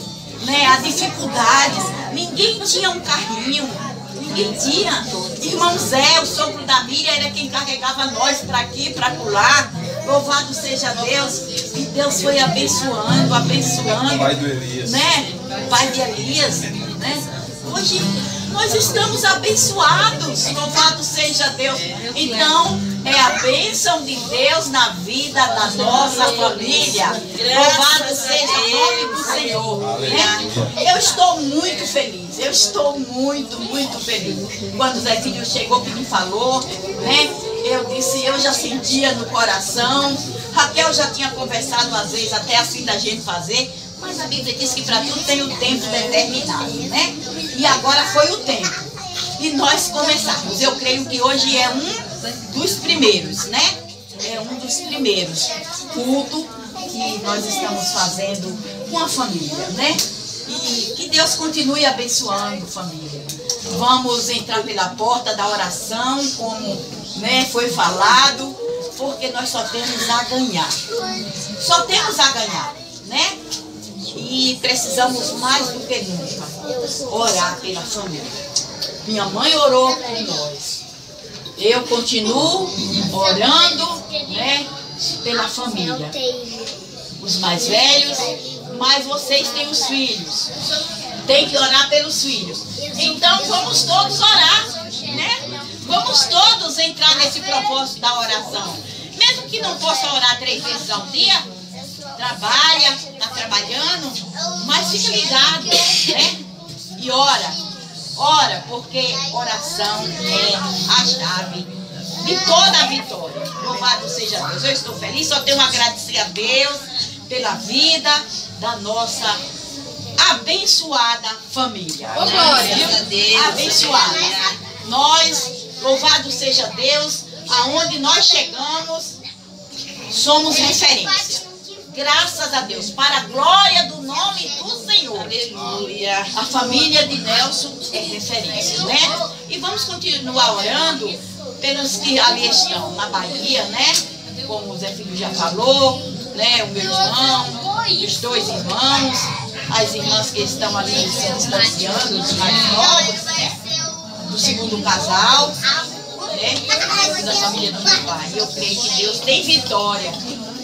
né, as dificuldades, ninguém tinha um carrinho. Ninguém tinha. Irmão Zé, o sogro da Miriam, era quem carregava nós para aqui, para colar. Louvado seja Deus. E Deus foi abençoando, abençoando. Pai do Elias. Né? Pai de Elias. Né? Hoje nós estamos abençoados. Louvado seja Deus. Então, é a bênção de Deus na vida da nossa família. Louvado seja o nome do Senhor. Né? Eu estou muito feliz. Eu estou muito, muito feliz. Quando o Zé Filho chegou que me falou, né? Eu disse, eu já sentia no coração. Raquel já tinha conversado às vezes até assim da gente fazer, mas a Bíblia diz que para tudo tem um tempo determinado, né? E agora foi o tempo. E nós começamos. Eu creio que hoje é um dos primeiros, né? É um dos primeiros cultos que nós estamos fazendo com a família, né? E que Deus continue abençoando a família. Vamos entrar pela porta da oração, como, né, foi falado, porque nós só temos a ganhar. Só temos a ganhar, né? E precisamos mais do que nunca orar pela família. Minha mãe orou por nós. Eu continuo orando, né, pela família. Os mais velhos, mas vocês têm os filhos. Tem que orar pelos filhos. Então vamos todos orar, né? Vamos todos entrar nesse propósito da oração. Mesmo que não possa orar 3 vezes ao dia, trabalha, está trabalhando, mas fica ligado, né? E ora. Ora, porque oração é a chave de toda a vitória. Louvado seja Deus. Eu estou feliz, só tenho a agradecer a Deus pela vida da nossa abençoada família. Oh, glória a Deus. Abençoada. Nós, louvado seja Deus, aonde nós chegamos, somos referência. Graças a Deus, para a glória do nome do Senhor. Aleluia. A família de Nelson é referência, né? E vamos continuar orando pelos que ali estão na Bahia, né? Como o Zé Filho já falou, né? O meu irmão, os 2 irmãos, as irmãs que estão ali se distanciando, os mais novos, né? Do segundo casal, né? Da família do meu pai. Eu creio que Deus tem vitória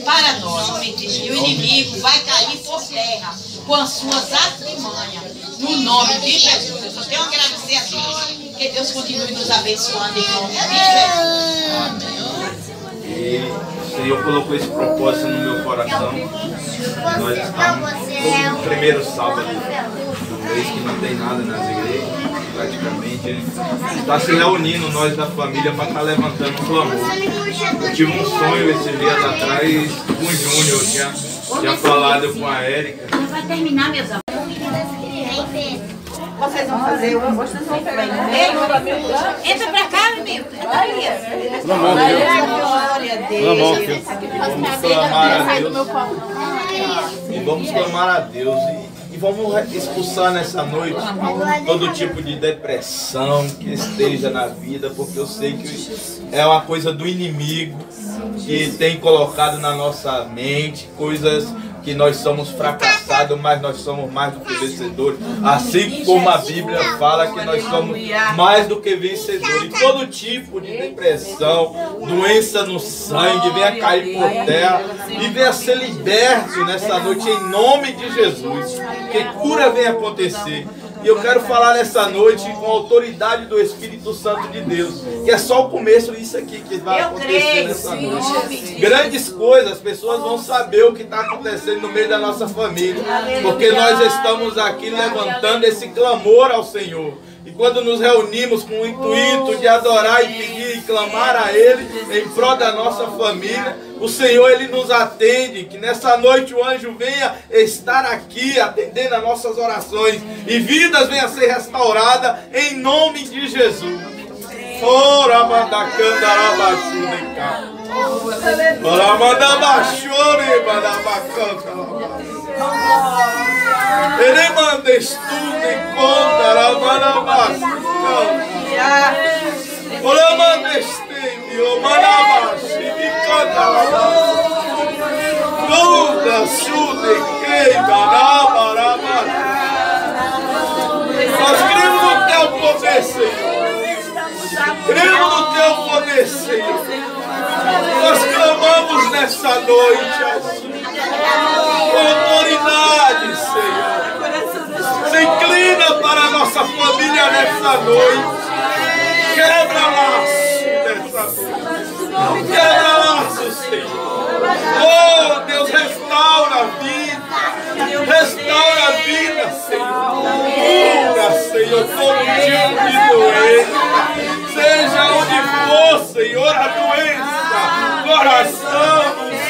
para nós. E o inimigo vai cair por terra com as suas artimanhas. No nome de Jesus. Eu só tenho a agradecer a Deus. Que Deus continue nos abençoando em nome de Jesus. E o Senhor colocou esse propósito no meu coração. Nós estamos no primeiro sábado do mês, que não tem nada nas igrejas. Praticamente está se reunindo nós da família para estar levantando um clamor. Eu tive um sonho esses dias atrás com o Júnior, tinha falado com a Érica. Vai terminar, meus amores. Vocês vão fazer, vocês vão pegar no meio. Entra pra cá, meu. Na mão, Glória a Deus. Na mão, filho. Vamos clamar a Deus. E vamos clamar a Deus. E vamos expulsar nessa noite todo tipo de depressão que esteja na vida, porque eu sei que é uma coisa do inimigo que tem colocado na nossa mente coisas que nós somos fracassados, mas nós somos mais do que vencedores. Assim como a Bíblia fala que nós somos mais do que vencedores. E todo tipo de depressão, doença no sangue, venha cair por terra e venha ser liberto nessa noite em nome de Jesus. Que cura venha acontecer. E eu quero falar nessa noite com a autoridade do Espírito Santo de Deus, que é só o começo disso aqui que vai acontecer nessa noite. Grandes coisas, as pessoas vão saber o que está acontecendo no meio da nossa família, porque nós estamos aqui levantando esse clamor ao Senhor. E quando nos reunimos com o intuito de adorar e pedir e clamar a Ele em prol da nossa família, o Senhor, Ele nos atende. Que nessa noite o anjo venha estar aqui atendendo as nossas orações e vidas venham a ser restauradas em nome de Jesus. Ora, manda candarabachu de cá. Ora, manda baixore, manda bacana. Ele manda estudo e conta, Ramanabas. Ora, manda estende, o Manabas, e canta, toda sude queima, Ramanabas. Nós cremos no teu poder, Senhor. Cremos no teu poder, Senhor. Nós clamamos nessa noite, assim. Com autoridade, Senhor. Se inclina para a nossa família nessa noite. Quebra laço nessa noite. Quebra laço, Senhor. Oh, Deus, restaura a vida. Restaura a vida, Senhor. Cura, Senhor, todo tipo de doença. Seja onde for, Senhor, a doença. Coração,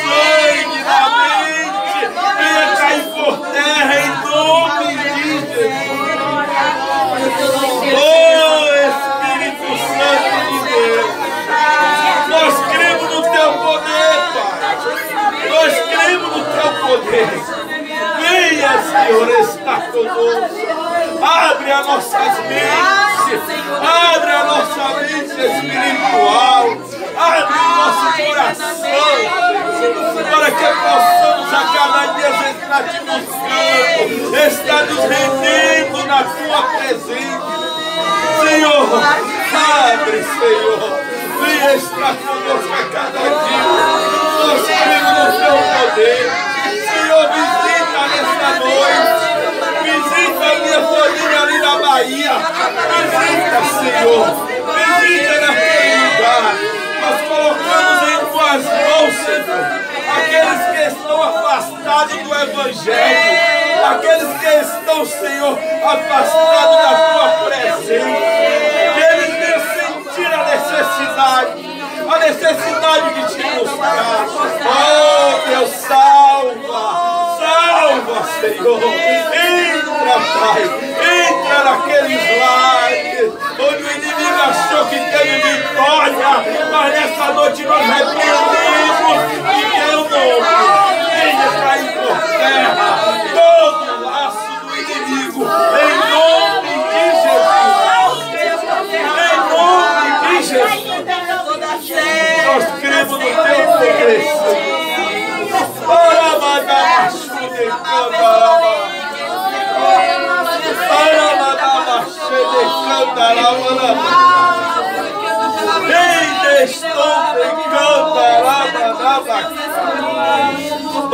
sangue, na mente. Venha cair por terra em nome de Jesus. Oh, Espírito Santo de Deus. Nós cremos no teu poder, Pai. Nós cremos no teu poder. Venha, Senhor, estar conosco. Abre as nossas mentes. Abre a nossa mente espiritual. Abre o nosso coração, para que possamos a cada dia estar te buscando rendendo na tua presença. Senhor, abre, Senhor. Venha estar conosco a cada dia. Nós cremos no teu poder. Senhor, visita nesta noite. Visita a minha família ali na Bahia. Visita, Senhor. Visita naquele lugar. Nós colocamos em tuas mãos, Senhor, aqueles que estão afastados do Evangelho, aqueles que estão, Senhor, afastados da tua presença, que eles venham sentir a necessidade de te buscar. Oh, Deus, salva, Senhor. Entra, Pai, entra naqueles lares onde o inimigo achou que teve vitória, mas nessa noite nós repreendemos em teu nome. Venha cair por terra todo o laço do inimigo, em nome de Jesus. Em nome de Jesus. Nós cremos no teu poder, Senhor.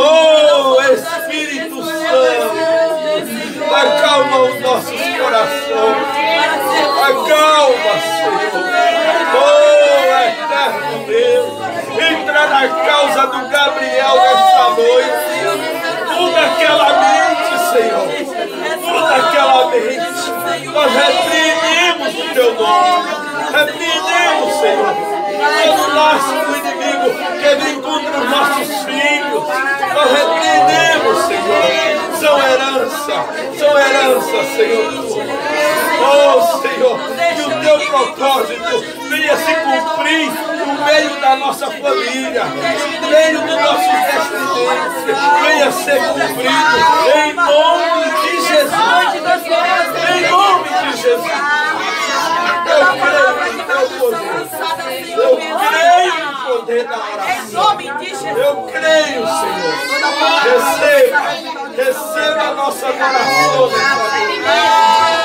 Oh, Espírito Santo, acalma os nossos corações. Acalma, Senhor. Oh, eterno Deus, entra na causa do Gabriel nessa noite. Muda aquela mente, Senhor. Muda aquela mente. Nós repreendemos o teu nome. Repreendemos, Senhor, todo laço do inimigo que vem contra os nossos filhos. Nós repreendemos, Senhor. São herança, Senhor. Oh, Senhor, que o teu propósito venha se cumprir no meio da nossa família, no meio dos nossos descendentes. Venha ser cumprido em nome de Jesus. Em nome de Jesus. Eu creio no teu poder. Eu creio no poder da oração. Eu creio, Senhor. Receba a nossa adoração nessa noite.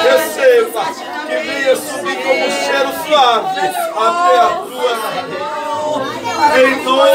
Receba, que venha subir como um cheiro suave até a tua nariz. Em nome